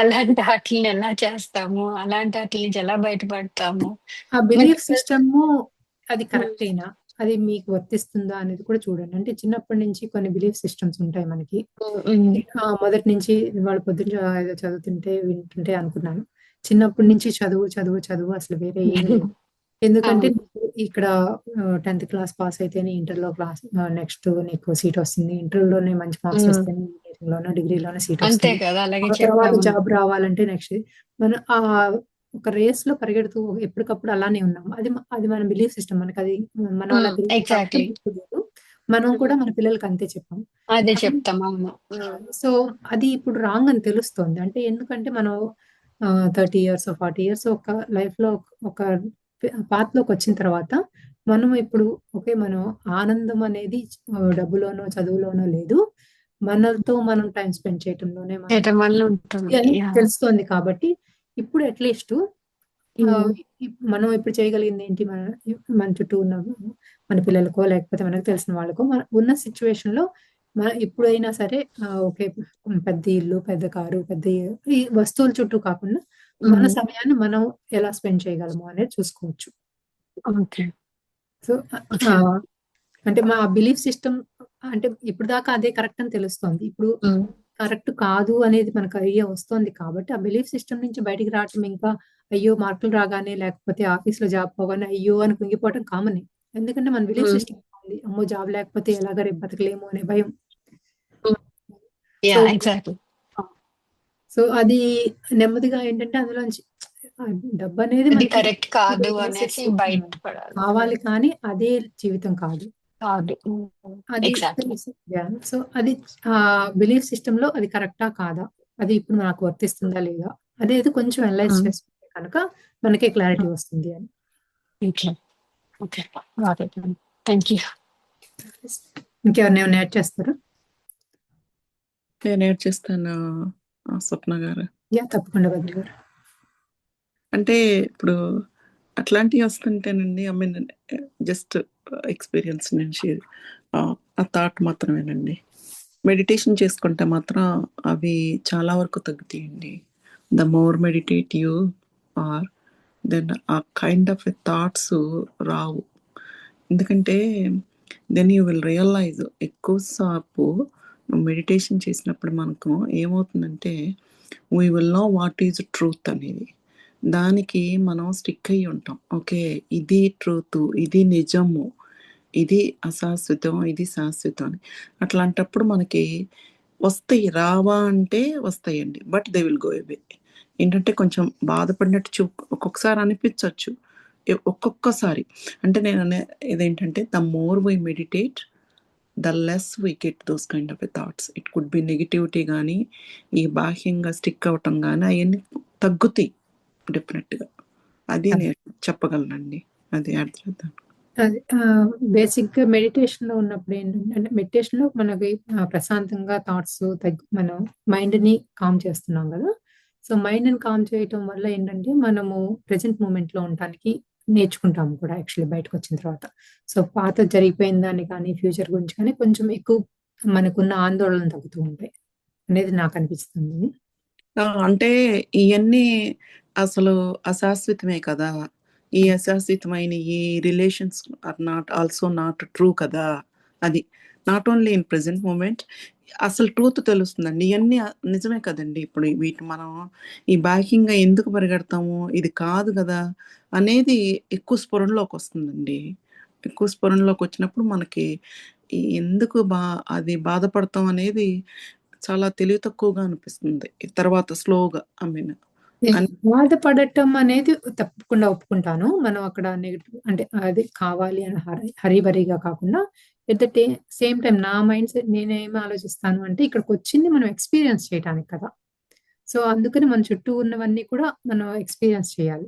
అలాంటి వాటిని ఎలా చేస్తాము, అలాంటి వాటి నుంచి ఎలా బయటపడతాము. ఆ బిలీఫ్ సిస్టమ్ అది కరెక్ట్ అయినా అది మీకు వర్తిస్తుందా అనేది కూడా చూడండి. అంటే చిన్నప్పటి నుంచి కొన్ని బిలీఫ్ సిస్టమ్స్ ఉంటాయి మనకి. మొదటి నుంచి వాళ్ళు పొద్దున్న ఏదో చదువుతుంటే వింటుంటే అనుకున్నాను చిన్నప్పటి నుంచి చదువు చదువు చదువు అసలు వేరే ఏం లేదు. ఎందుకంటే ఇక్కడ 10th క్లాస్ పాస్ అయితేనే ఇంటర్లో క్లాస్ నెక్స్ట్ నీకు సీట్ వస్తుంది, ఇంటర్లోనే మంచి మార్క్స్ వస్తేనే ఇంజనీరింగ్ లోనో డిగ్రీలోనో సీట్ అంతే వస్తుంది, కదా, అలాగే ఆ తర్వాత చెప్తాము. జాబ్ రావాలంటే నెక్స్ట్ మనం ఒక రేస్ లో పరిగెడుతూ ఎప్పటికప్పుడు అలానే ఉన్నాం. అది మన బిలీఫ్ సిస్టమ్, మనకి అది మనం అలా ఎగ్జాక్ట్లీ తెలియదు. మనం కూడా మన పిల్లలకి అంతే చెప్పాం. అదే చెప్తాం. అవును. సో అది ఇప్పుడు రాంగ్ అని తెలుస్తోంది. అంటే ఎందుకంటే మనం 30 ఇయర్స్ 40 ఇయర్స్ ఒక లైఫ్ లో ఒక పాత్ లోకి వచ్చిన తర్వాత మనం ఇప్పుడు ఓకే మనం ఆనందం అనేది డబ్బులోనో చదువులోనో లేదు, మనతో మనం టైం స్పెండ్ చేయటంలోనే తెలుస్తోంది. కాబట్టి ఇప్పుడు అట్లీస్ట్ మనం ఇప్పుడు చేయగలిగింది ఏంటి, మన చుట్టూ ఉన్న మన పిల్లలకో లేకపోతే మనకు తెలిసిన వాళ్ళకో ఉన్న సిచ్యువేషన్ లో మనం ఎప్పుడైనా సరే ఓకే పెద్ద ఇల్లు పెద్ద కారు పెద్ద ఈ వస్తువుల చుట్టూ కాకుండా మన సమయాన్ని మనం ఎలా స్పెండ్ చేయగలము అనేది చూసుకోవచ్చు. సో అంటే మా బిలీఫ్ సిస్టమ్ అంటే ఇప్పుడు దాకా అదే కరెక్ట్ అని తెలుస్తోంది, ఇప్పుడు కరెక్ట్ కాదు అనేది మనకు ఐడియా వస్తుంది. కాబట్టి ఆ బిలీఫ్ సిస్టమ్ నుంచి బయటికి రావటం ఇంకా అయ్యో మార్కులు రాగానే లేకపోతే ఆఫీస్ లో జాబ్ పోగానే అయ్యో అని కుంగిపోవటం కామన్. ఎందుకంటే మన బిలీఫ్ సిస్టమ్ ఉంది, అమ్మో జాబ్ లేకపోతే ఎలాగ రేపు బతకలేము అనే భయం. సో అది నెమ్మదిగా ఏంటంటే అందులోంచి డబ్బు అనేది మనకి కరెక్ట్ కాదు అనేసి బయటపడాలి. కావాలి కానీ అదే జీవితం కాదు. కాదు. అది ఎగ్జాక్ట్లీ. తెలుసు. యాహ్! సో, అది బిలీఫ్ సిస్టమ్‌లో అది కరెక్టా? కాదా? అది ఇప్పుడు నాకు వర్తిస్తుందా? లేదా? అనేది కొంచెం అనలైజ్ చేసుకుంటే కనుక మనకే క్లారిటీ వస్తుంది అని. Okay. Okay. Got it. Thank you. ఇంకెవరైనా ఏమైనా యాడ్ చేస్తారా? నేను యాడ్ చేస్తాను స్వప్న గారు. యాహ్! తప్పకుండా బద్రి గారు. అంటే ఇప్పుడు అట్లాంటివి వస్తుంటేనండి, ఐ మీన్ జస్ట్ ఎక్స్పీరియన్స్ నుంచి ఆ థాట్ మాత్రమేనండి. మెడిటేషన్ చేసుకుంటే మాత్రం అవి చాలా వరకు తగ్గుతాయండి. The more meditate you are, then ఆ కైండ్ ఆఫ్ థాట్స్ రావు. ఎందుకంటే దెన్ యూ విల్ రియలైజ్ ఎక్కువసేపు మెడిటేషన్ చేసినప్పుడు మనకు ఏమవుతుందంటే we will know what is truth అనేది. దానికి మనం స్టిక్ అయ్యి ఉంటాం. ఓకే, ఇది ట్రూత్, ఇది నిజము, ఇది అశాశ్వతం, ఇది శాశ్వతం అని. అట్లాంటప్పుడు మనకి వస్తాయి, రావా అంటే వస్తాయండి, but they will go away. ఏంటంటే కొంచెం బాధపడినట్టు ఒక్కొక్కసారి అనిపించవచ్చు, ఒక్కొక్కసారి. అంటే నేను ఇదేంటంటే the more we meditate the less we get those kind of thoughts. It could be negativity కానీ, ఈ బాహ్యంగా స్టిక్ అవటం కానీ అవన్నీ తగ్గుతాయి డెఫినెట్గా. అది నేను చెప్పగలనండి. అది యాడ్ చేద్దాం. అది బేసిక్‌గా మెడిటేషన్‌లో ఉన్నప్పుడు ఏంటంటే, అంటే మెడిటేషన్‌లో మనకి ప్రశాంతంగా థాట్స్ మనం మైండ్‌ని కామ్ చేస్తున్నాం గదా! సో, మైండ్‌ని కామ్ చేయటం వల్ల ఏంటంటే, మనము ప్రెజెంట్ మూమెంట్‌లో ఉండటానికి నేర్చుకుంటాము కూడా యాక్చువల్లీ బయటకొచ్చిన తర్వాత. సో, పాత జరిగిపోయిన దాన్ని కానీ, ఫ్యూచర్ గురించి కానీ కొంచెం ఎక్కువ మనకున్న ఆందోళనలు తగ్గుతూ ఉంటాయి అనేది నాకనిపిస్తుంది. అంటే ఇయన్నీ అసలు అశాశ్వతమే కదా! ఈ అశాశ్వతమైన ఈ relations are also not true కదా! అది. Not only in present moment అసలు ట్రూత్ తెలుస్తుందండి. ఇయన్నీ నిజమే కదండీ! ఇప్పుడు వీటిని మనం ఈ బాహ్యంగా ఎందుకు పరిగెడతాము, ఇది కాదు గదా! అనేది ఎక్కువ స్ఫురణలోకొస్తుందండి. ఎక్కువ స్ఫురణలోకొచ్చినప్పుడు మనకి ఎందుకు అది బాధపడతాం అనేది చాలా తెలివి తక్కువగా అనిపిస్తుంది. తర్వాత స్లోగా ఐ మీన్ బాధపడటం అనేది తప్పకుండా ఒప్పుకుంటాను. మనం అక్కడ నెగెటివ్ అంటే అది కావాలి అని హరీబరీగా కాకుండా ఎట్ ద సేమ్ టైమ్ నా మైండ్ సెట్ నేనేం ఆలోచిస్తాను అంటే ఇక్కడికొచ్చింది మనం ఎక్స్‌పీరియన్స్ చేయటానికి కదా! సో, అందుకని మన చుట్టూ ఉన్నవన్నీ కూడా మనం ఎక్స్‌పీరియన్స్ చేయాలి.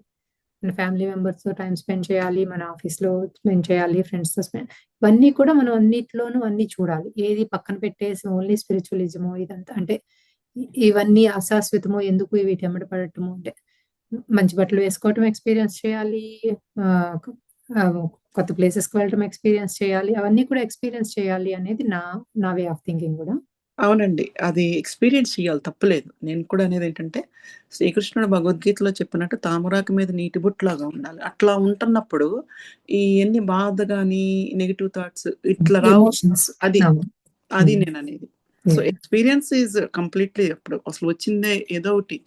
మన ఫ్యామిలీ మెంబర్స్‌తో టైమ్ స్పెండ్ చేయాలి. మన ఆఫీస్‌లో స్పెండ్ చేయాలి. ఫ్రెండ్స్‌తో ఇవన్నీ కూడా మనం అన్నిట్లోనూ అన్నీ చూడాలి. ఏది పక్కన పెట్టేసి ఓన్లీ స్పిరిచువలిజమో ఇదంతా అంటే ఇవన్నీ అశాశ్వతమో ఎందుకు వీటి ఎమ్మట పడటము అంటే మంచి బట్టలు వేసుకోవటం ఎక్స్‌పీరియన్స్ చేయాలి. ఆహ్, క్ కొత్త ప్లేసెస్‌కి వెళ్ళటం ఎక్స్‌పీరియన్స్ చేయాలి. అవన్నీ కూడా ఎక్స్‌పీరియన్స్ చేయాలి అనేది నా వే ఆఫ్ థింకింగ్ గూడా. అవునండి. అది ఎక్స్‌పీరియన్స్ చేయాలి, తప్పులేదు. నేను కూడా అనేదేంటంటే, శ్రీకృష్ణుడు భగవద్గీతలో చెప్పినట్టు తామరాకు మీద నీటి బొట్టులాగా ఉండాలి. అట్లా ఉంటున్నప్పుడు ఇయన్నీ బాధ గాని, నెగెటివ్ థాట్స్ ఇట్లా రావు. ఎమోషన్స్. అది. అవును. అది హ్మ్. నేననేది. సో, ఎక్స్‌పీరియన్స్ ఈజ్ కంప్లీట్‌లీ అప్పుడు అసలు వచ్చిందే ఏదో ఒకటి.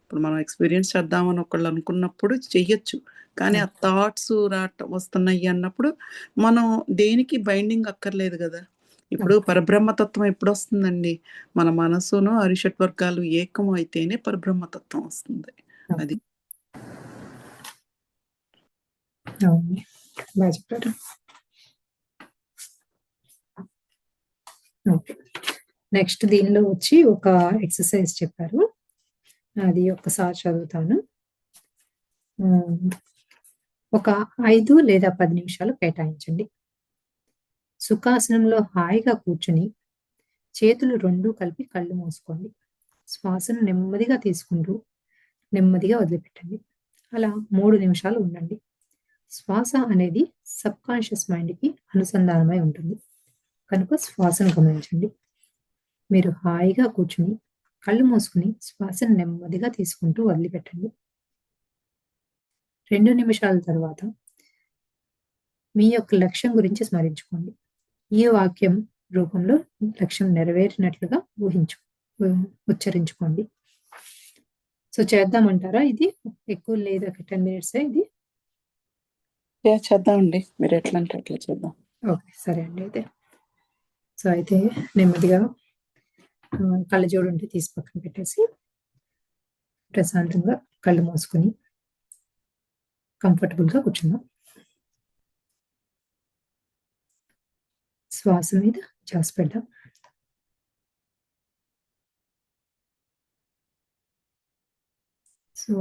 ఇప్పుడు మనం ఎక్స్‌పీరియన్స్ చేద్దామని ఒకళ్ళు అనుకున్నప్పుడు చెయ్యొచ్చు. కానీ ఆ థాట్స్ వస్తున్నాయి అన్నప్పుడు మనం దేనికి బైండింగ్ అక్కర్లేదు గదా! ఇప్పుడు పరబ్రహ్మతత్వం ఎప్పుడొస్తుందండి? మన మనసును అరిషట్ వర్గాలు ఏకం అయితేనే పరబ్రహ్మతత్వం వస్తుంది. అది. అవును. బా చెప్పారు. ఓకే. నెక్స్ట్ దీనిలో వచ్చి ఒక ఎక్సర్‌సైజ్ చెప్పారు. అది ఒక్కసారి చదువుతాను. ఒక 5 లేదా 10 నిమిషాలు కేటాయించండి. సుఖాసనంలో హాయిగా కూర్చొని చేతులు 2 కలిపి కళ్ళు మూసుకోండి. శ్వాసను నెమ్మదిగా తీసుకుంటూ, నెమ్మదిగా వదిలిపెట్టండి. అలా 3 నిమిషాలు ఉండండి. శ్వాస అనేది సబ్‌కాన్షియస్ మైండ్‌కి అనుసంధానమై ఉంటుంది. కనుక శ్వాసను గమనించండి. మీరు హాయిగా కూర్చొని, కళ్ళు మూసుకొని శ్వాసను నెమ్మదిగా తీసుకుంటూ వదిలిపెట్టండి. 2 నిమిషాల తర్వాత మీ యొక్క లక్ష్యం గురించి స్మరించుకోండి. ఈ వాక్యం రూపంలో లక్ష్యం నెరవేరినట్లుగా ఉచ్చరించుకోండి. సో, చేద్దామంటారా ఇది? ఎక్కువ లేదు. ఒక 10 మినిట్సే ఇది. చేద్దామండి. మీరు ఎట్లా అంటే అట్లా చేద్దాం. ఓకే. సరే అండి అయితే. సో, అయితే నెమ్మదిగా కళ్ళజోడు ఉంటే తీసి పక్కన పెట్టేసి, ప్రశాంతంగా కళ్ళు మూసుకొని కంఫర్టబుల్‌గా కూర్చుందాం. శ్వాస మీద ధ్యాస పెడదాం. సో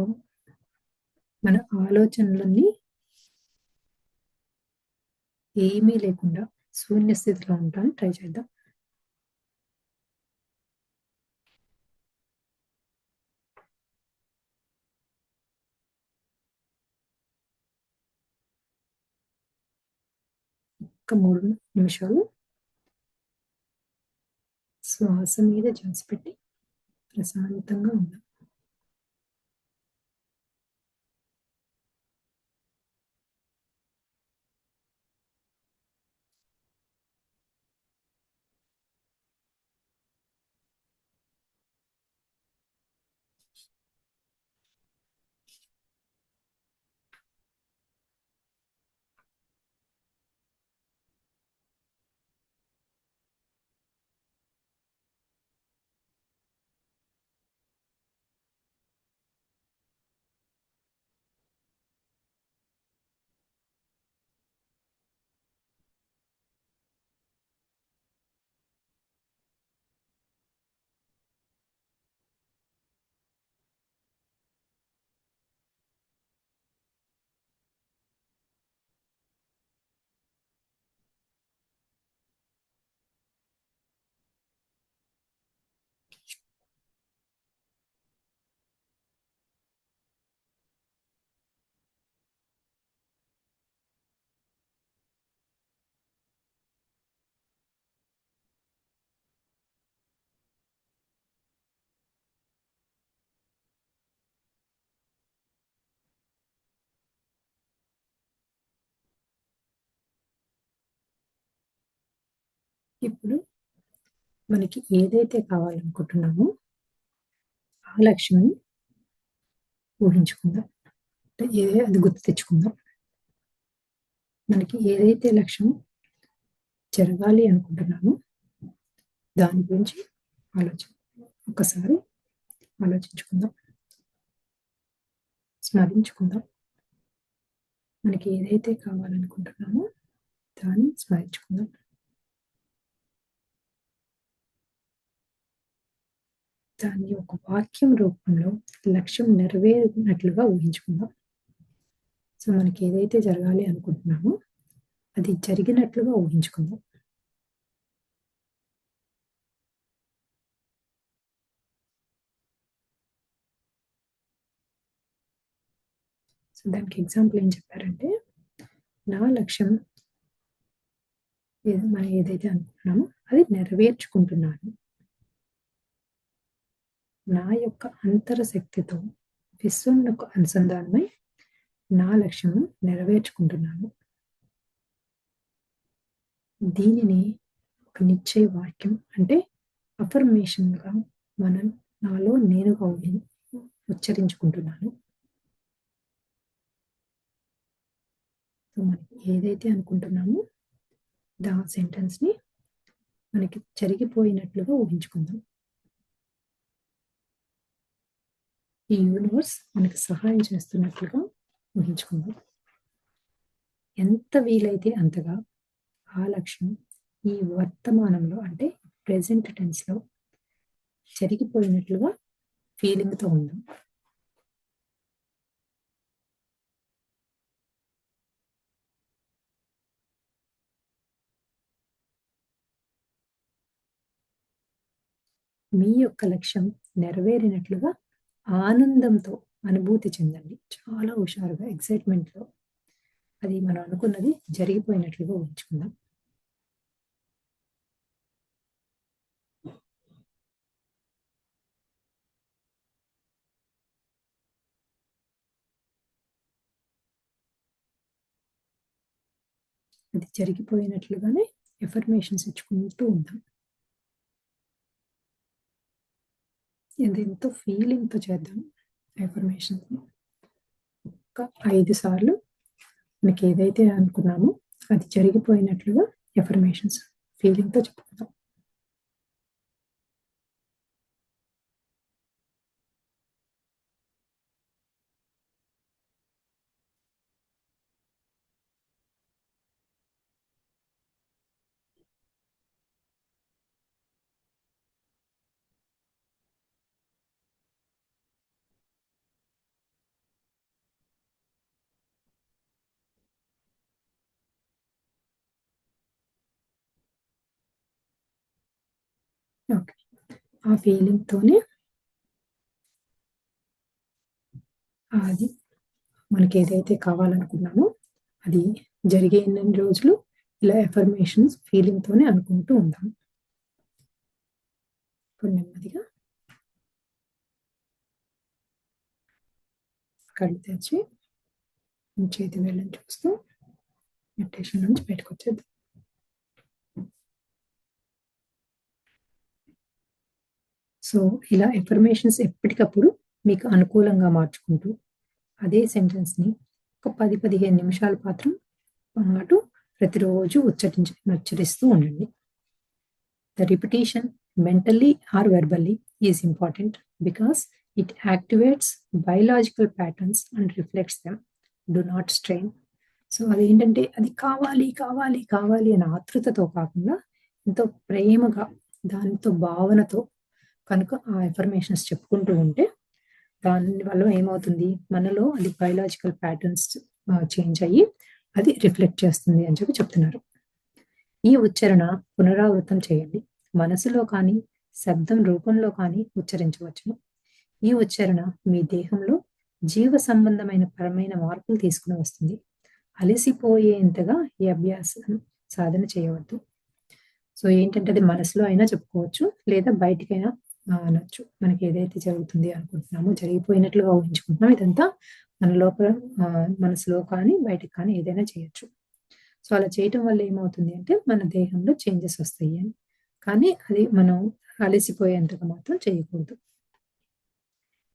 మన ఆలోచనలన్నీ ఏమీ లేకుండా శూన్య స్థితిలో ఉండడానికి ట్రై చేద్దాం. ఒక 3 నిమిషాలు శ్వాస మీద ధ్యాస పెట్టి ప్రశాంతంగా ఉందాం. ఇప్పుడు మనకి ఏదైతే కావాలనుకుంటున్నామో ఆ లక్ష్యం ఊహించుకుందాం. అంటే అది గుర్తు తెచ్చుకుందాం. మనకి ఏదైతే లక్ష్యం జరగాలి అనుకుంటున్నామో దాని గురించి ఒకసారి ఆలోచించుకుందాం, స్మరించుకుందాం. మనకి ఏదైతే కావాలనుకుంటున్నామో దాన్ని స్మరించుకుందాం. దాన్ని ఒక వాక్యం రూపంలో లక్ష్యం నెరవేరినట్లుగా ఊహించుకుందాం. సో మనకి ఏదైతే జరగాలి అనుకుంటున్నామో అది జరిగినట్లుగా ఊహించుకుందాం. సో దానికి ఎగ్జాంపుల్ ఏం చెప్పారంటే, నా లక్ష్యం మనం ఏదైతే అనుకుంటున్నామో అది నెరవేర్చుకుంటున్నాను. నా యొక్క అంతర శక్తితో విశ్వంకు అనుసంధానమై నా లక్ష్యం నెరవేర్చుకుంటున్నాను. దీనిని ఒక నిశ్చయ వాక్యం అంటే అఫర్మేషన్గా నాలో నేనుగా ఉచ్చరించుకుంటున్నాను. సో మనకి ఏదైతే అనుకుంటున్నామో దా సెంటెన్స్ని మనకి జరిగిపోయినట్లుగా ఊహించుకుందాం. ఈ యూనివర్స్ మనకి సహాయం చేస్తున్నట్లుగా ఊహించుకుందాం. ఎంత వీలైతే అంతగా ఆ లక్ష్యం ఈ వర్తమానంలో అంటే ప్రెజెంట్ టెన్స్లో జరిగిపోయినట్లుగా ఫీలింగ్తో ఉందాం. మీ యొక్క లక్ష్యం నెరవేరినట్లుగా ఆనందంతో అనుభూతి చెందండి. చాలా హుషారుగా, ఎక్సైట్మెంట్లో అది మనం అనుకున్నది జరిగిపోయినట్లుగా ఊహించుకుందాం. అది జరిగిపోయినట్లుగానే ఎఫర్మేషన్స్ ఇచ్చుకుంటూ ఉంటాం. ఎంతో ఫీలింగ్తో చేద్దాం ఎఫర్మేషన్స్. ఒక 5 సార్లు మనకి ఏదైతే అనుకున్నామో అది జరిగిపోయినట్లుగా ఎఫర్మేషన్స్ ఫీలింగ్తో చెప్పుకుందాం. ఓకే. ఆ ఫీలింగ్‌తోనే అది మనకేదైతే కావాలనుకున్నామో అది జరిగేన్ని రోజులు ఇలా ఎఫర్మేషన్స్ ఫీలింగ్‌తోనే అనుకుంటూ ఉందాం. ఇప్పుడు నెమ్మదిగా కళ్ళు తెరిచి మీ చేతి వేళ్ళని చూస్తూ మెడిటేషన్ నుంచి బయటకొచ్చేద్దాం. సో, ఇలా ఎఫర్మేషన్స్ ఎప్పటికప్పుడు మీకు అనుకూలంగా మార్చుకుంటూ, అదే సెంటెన్స్‌ని ఒక 10, 15 నిమిషాల పాటు ప్రతిరోజు ఉచ్చరిస్తూ ఉండండి. The repetition, mentally or verbally, is important because it activates biological patterns and reflects them. Do not strain. So అదేంటంటే అది కావాలి, కావాలి, కావాలి అనే ఆతృతతో కాకుండా ఎంతో ప్రేమగా, దానితో భావనతో కనుక ఆ ఎఫర్మేషన్స్ చెప్పుకుంటూ ఉంటే దాని వల్ల ఏమవుతుంది, మనలో అది బయలాజికల్ ప్యాటర్న్స్ చేంజ్ అయ్యి అది రిఫ్లెక్ట్ చేస్తుంది అని చెప్తున్నారు. ఈ ఉచ్చారణ పునరావృతం చేయండి. మనసులో కానీ శబ్దం రూపంలో కానీ ఉచ్చరించవచ్చును. ఈ ఉచ్చారణ మీ దేహంలో జీవ సంబంధమైన పరమైన మార్పులు తీసుకుని వస్తుంది. అలసిపోయేంతగా ఈ అభ్యాసం సాధన చేయవద్దు. సో ఏంటంటే అది మనసులో అయినా చెప్పుకోవచ్చు, లేదా బయటికైనా అనొచ్చు. మనకి ఏదైతే జరుగుతుంది అనుకుంటున్నామో, జరిగిపోయినట్లుగా ఊహించుకుంటున్నాం, ఇదంతా మన లోపల మనసులో కానీ బయటికి కానీ ఏదైనా చేయొచ్చు. సో అలా చేయటం వల్ల ఏమవుతుంది అంటే మన దేహంలో చేంజెస్ వస్తాయి అని. కానీ అది మనం అలసిపోయేంతగా మాత్రం చేయకూడదు.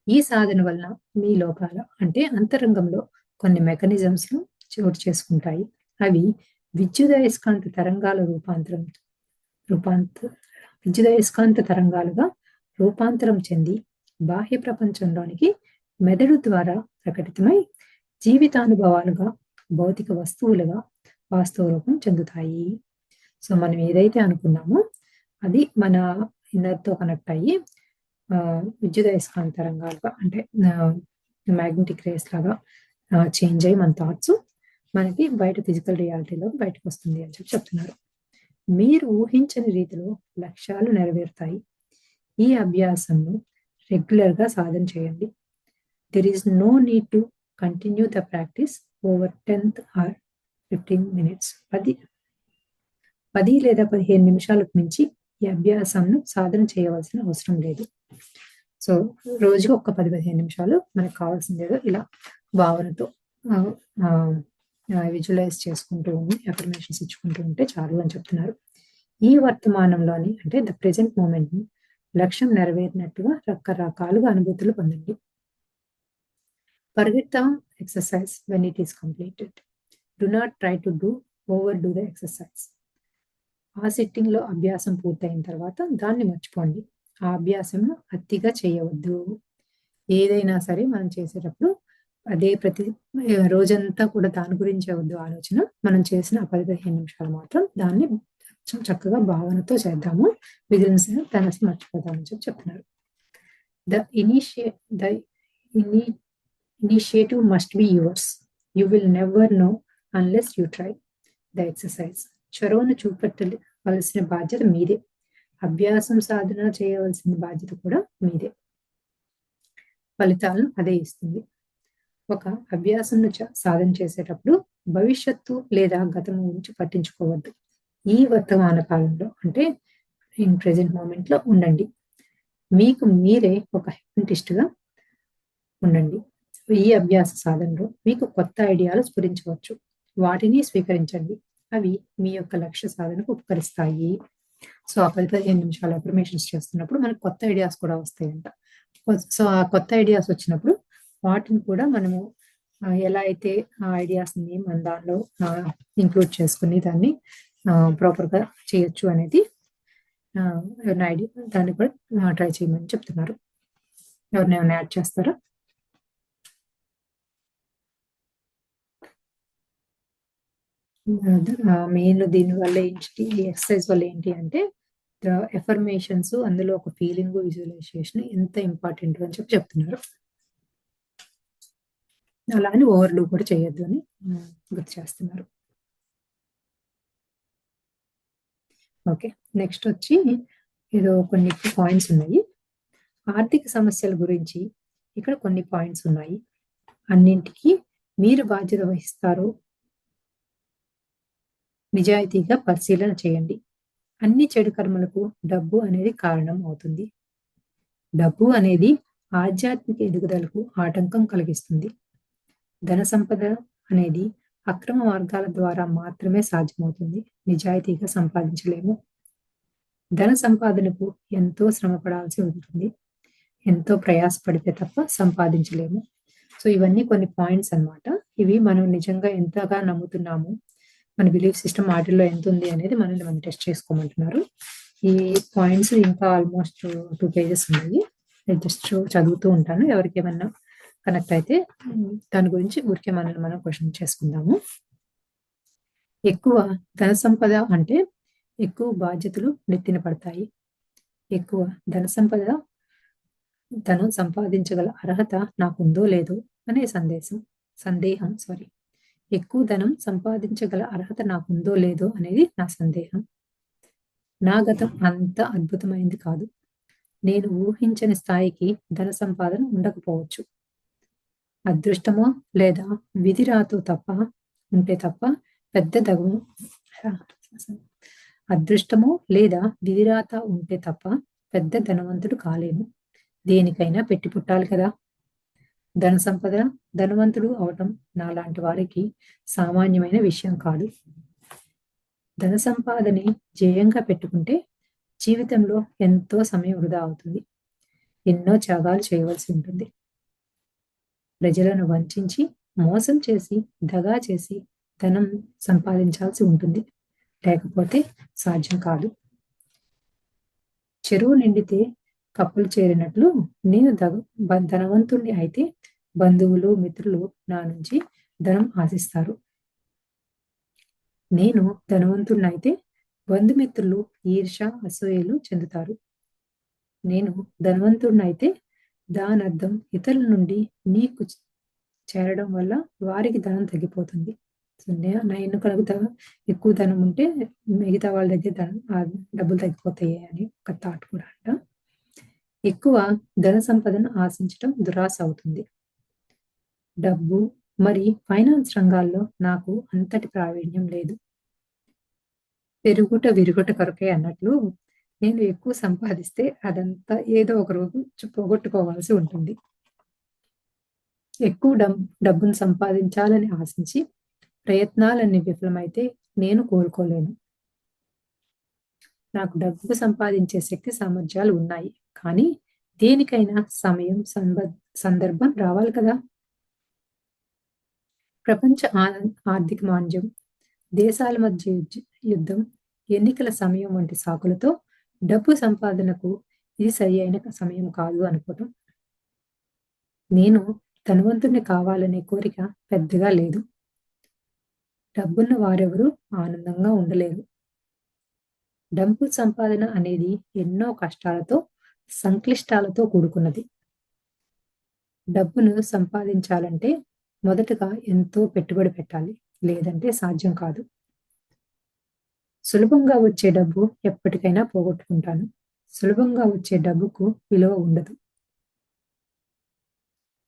ఈ సాధన వలన మీ లోపల అంటే అంతరంగంలో కొన్ని మెకానిజమ్స్‌లు చోటు చేసుకుంటాయి. అవి విద్యుదయస్కాంత తరంగాల విద్యుదయస్కాంత తరంగాలుగా రూపాంతరం చెంది బాహ్య ప్రపంచంలోనికి మెదడు ద్వారా ప్రకటితమై జీవితానుభవాలుగా, భౌతిక వస్తువులుగా వాస్తవ రూపం చెందుతాయి. సో మనం ఏదైతే అనుకున్నామో అది మన ఇన్నర్‌తో కనెక్ట్ అయ్యి విద్యుదయస్కాంత తరంగాలుగా అంటే మ్యాగ్నెటిక్ రేస్ లాగా చేంజ్ అయ్యి మన థాట్స్ మనకి బయట ఫిజికల్ రియాలిటీలో బయటకు వస్తుంది అని చెప్తున్నారు. మీరు ఊహించని రీతిలో లక్ష్యాలు నెరవేరుతాయి. ఈ అభ్యాసంను రెగ్యులర్‌గా సాధన చేయండి. There is no need to continue the practice over 10 or 15 minutes. 10 లేదా 15 నిమిషాలకు మించి ఈ అభ్యాసంను సాధన చేయవలసిన అవసరం లేదు. సో రోజుకి ఒక 10-15 నిమిషాలు మనకు కావాల్సింది ఏదో ఇలా భావనతో విజువలైజ్ చేసుకుంటూ ఉండి అఫర్మేషన్స్ ఇచ్చుకుంటూ ఉంటే చాలు అని చెప్తున్నారు. ఈ వర్తమానంలోని అంటే ద ప్రెజెంట్ మూమెంట్‌ని లక్ష్యం నెరవేరినట్టుగా రకరకాలుగా అనుభూతులు పొందండి. Forget the exercise when it is completed. Do not try to overdo the exercise. ఆ సిట్టింగ్‌లో అభ్యాసం పూర్తయిన తర్వాత దాన్ని మర్చిపోండి. ఆ అభ్యాసంను అతిగా చేయవద్దు. ఏదైనా సరే మనం చేసేటప్పుడు అదే ప్రతి రోజంతా కూడా దాని గురించే వద్దు ఆలోచన. మనం చేసిన 10-15 నిమిషాలు మాత్రం దాన్ని చక్కగా భావనతో చేద్దాము. మిగిలిన దాన్ని అసలు మర్చిపోదామని చెప్తున్నారు. The initiative must be yours. You will never know unless you try the exercise. చొరవను చూపెట్టవలసిన బాధ్యత మీదే. అభ్యాసం సాధన చేయవలసిన బాధ్యత కూడా మీదే. ఫలితాలను అదే ఇస్తుంది. ఒక అభ్యాసంను సాధన చేసేటప్పుడు భవిష్యత్తు లేదా గతం గురించి పట్టించుకోవద్దు. ఈ వర్తమాన కాలంలో అంటే ఇన్ ప్రెజెంట్ మూమెంట్ లో ఉండండి. మీకు మీరే ఒక హిప్నటిస్ట్‌గా ఉండండి. ఈ అభ్యాస సాధనలో మీకు కొత్త ఐడియాలు స్ఫురించవచ్చు. వాటిని స్వీకరించండి. అవి మీ యొక్క లక్ష్య సాధనకు ఉపకరిస్తాయి. సో ఆ 10-15 నిమిషాలు అఫర్మేషన్స్ చేస్తున్నప్పుడు మనకు కొత్త ఐడియాస్ కూడా వస్తాయంట. సో ఆ కొత్త ఐడియాస్ వచ్చినప్పుడు వాటిని కూడా మనము ఎలా అయితే ఆ ఐడియాస్ని మన దానిలో ఇంక్లూడ్ చేసుకుని దాన్ని ప్రాపర్గా చేయొచ్చు అనేది ఐడియా, దాన్ని కూడా ట్రై చేయమని చెప్తున్నారు. ఎవరినైనా యాడ్ చేస్తారా? మెయిన్ దీనివల్ల ఏంటి, ఎక్సర్సైజ్ వల్ల ఏంటి అంటే ఎఫర్మేషన్స్, అందులో ఒక ఫీలింగ్, విజువలైజేషన్ ఎంత ఇంపార్టెంట్ అని చెప్తున్నారు. అలా అని ఓవర్డూ కూడా చేయొద్దు అని గుర్తు చేస్తున్నారు. ఓకే, నెక్స్ట్ వచ్చి ఏదో కొన్ని పాయింట్స్ ఉన్నాయి. ఆర్థిక సమస్యల గురించి ఇక్కడ కొన్ని పాయింట్స్ ఉన్నాయి. అన్నింటికి మీరు బాధ్యత వహిస్తారు. నిజాయితీగా పరిశీలన చేయండి. అన్ని చెడు కర్మలకు డబ్బు అనేది కారణం అవుతుంది. డబ్బు అనేది ఆధ్యాత్మిక ఎదుగుదలకు ఆటంకం కలిగిస్తుంది. ధన సంపద అనేది అక్రమ మార్గాల ద్వారా మాత్రమే సాధ్యమవుతుంది. నిజాయితీగా సంపాదించలేము. ధన సంపాదనకు ఎంతో శ్రమ పడాల్సి ఉంటుంది. ఎంతో ప్రయాసపడితే తప్ప సంపాదించలేము. సో ఇవన్నీ కొన్ని పాయింట్స్ అన్నమాట. ఇవి మనం నిజంగా ఎంతగా నమ్ముతున్నాము, మన బిలీఫ్ సిస్టమ్ వాటిల్లో ఎంత ఉంది అనేది మనల్ని మనం టెస్ట్ చేసుకోమంటున్నారు. ఈ పాయింట్స్ ఇంకా ఆల్మోస్ట్ 2 pages ఉన్నాయి. నేను జస్ట్ చదువుతూ ఉంటాను. ఎవరికి ఏమన్నా కనెక్ట్ అయితే దాని గురించి ఊరికే మనల్ని మనం క్వశ్చన్ చేసుకుందాము. ఎక్కువ ధన సంపద అంటే ఎక్కువ బాధ్యతలు నెత్తిన పడతాయి. ఎక్కువ ధనం సంపాదించగల అర్హత నాకుందో లేదో అనే సందేహం. ఎక్కువ ధనం సంపాదించగల అర్హత నాకుందో లేదో అనేది నా సందేహం. నా గతం అంత అద్భుతమైంది కాదు. నేను ఊహించని స్థాయికి ధన సంపాదన ఉండకపోవచ్చు. అదృష్టమో లేదా విధిరాతో ఉంటే తప్ప పెద్ద ధనవంతుడు కాలేను. దేనికైనా పెట్టి పుట్టాలి కదా. ధనవంతుడు అవటం నాలాంటి వారికి సామాన్యమైన విషయం కాదు. ధన సంపాదనే జయంగా పెట్టుకుంటే జీవితంలో ఎంతో సమయం వృధా అవుతుంది. ఎన్నో త్యాగాలు చేయవలసి ఉంటుంది. ప్రజలను వంచించి, మోసం చేసి, దగా చేసి ధనం సంపాదించాల్సి ఉంటుంది. లేకపోతే సాధ్యం కాదు. చెరువు నిండితే కప్పులు చేరినట్లు నేను ధనవంతుణ్ణి అయితే బంధువులు, మిత్రులు నా నుంచి ధనం ఆశిస్తారు. నేను ధనవంతుణ్ణి అయితే బంధుమిత్రులు ఈర్ష, అసూయలు చెందుతారు. నేను ధనవంతుణ్ణి అయితే దానర్థం ఇతరుల నుండి నీకు చేరడం వల్ల వారికి ధనం తగ్గిపోతుంది. నేను కనుక ఎక్కువ ధనం ఉంటే మిగతా వాళ్ళ దగ్గర డబ్బులు తగ్గిపోతాయి అని ఒక థాట్ కూడా అంట. ఎక్కువ ధన సంపదను ఆశించడం దురాశ అవుతుంది. డబ్బు మరి ఫైనాన్స్ రంగాల్లో నాకు అంతటి ప్రావీణ్యం లేదు. పెరుగుట విరుగుట కొరకే అన్నట్లు నేను ఎక్కువ సంపాదిస్తే అదంతా ఏదో ఒక రోజు పోగొట్టుకోవాల్సి ఉంటుంది. ఎక్కువ డబ్బును సంపాదించాలని ఆశించి ప్రయత్నాలన్నీ విఫలమైతే నేను కోలుకోలేను. నాకు డబ్బు సంపాదించే శక్తి సామర్థ్యాలు ఉన్నాయి, కానీ దేనికైనా సమయం, సందర్భం రావాలి కదా. ప్రపంచ ఆర్థిక మాంద్యం, దేశాల మధ్య యుద్ధం, ఎన్నికల సమయం వంటి సాకులతో డబ్బు సంపాదనకు ఇది సరి అయిన సమయం కాదు అనుకోవటం. నేను ధనవంతుడిని కావాలనే కోరిక పెద్దగా లేదు. డబ్బున్న వారెవరూ ఆనందంగా ఉండలేరు. డబ్బు సంపాదన అనేది ఎన్నో కష్టాలతో, సంక్లిష్టాలతో కూడుకున్నది. డబ్బును సంపాదించాలంటే మొదటగా ఎంతో పెట్టుబడి పెట్టాలి, లేదంటే సాధ్యం కాదు. సులభంగా వచ్చే డబ్బు ఎప్పటికైనా పోగొట్టుకుంటాను. సులభంగా వచ్చే డబ్బుకు విలువ ఉండదు.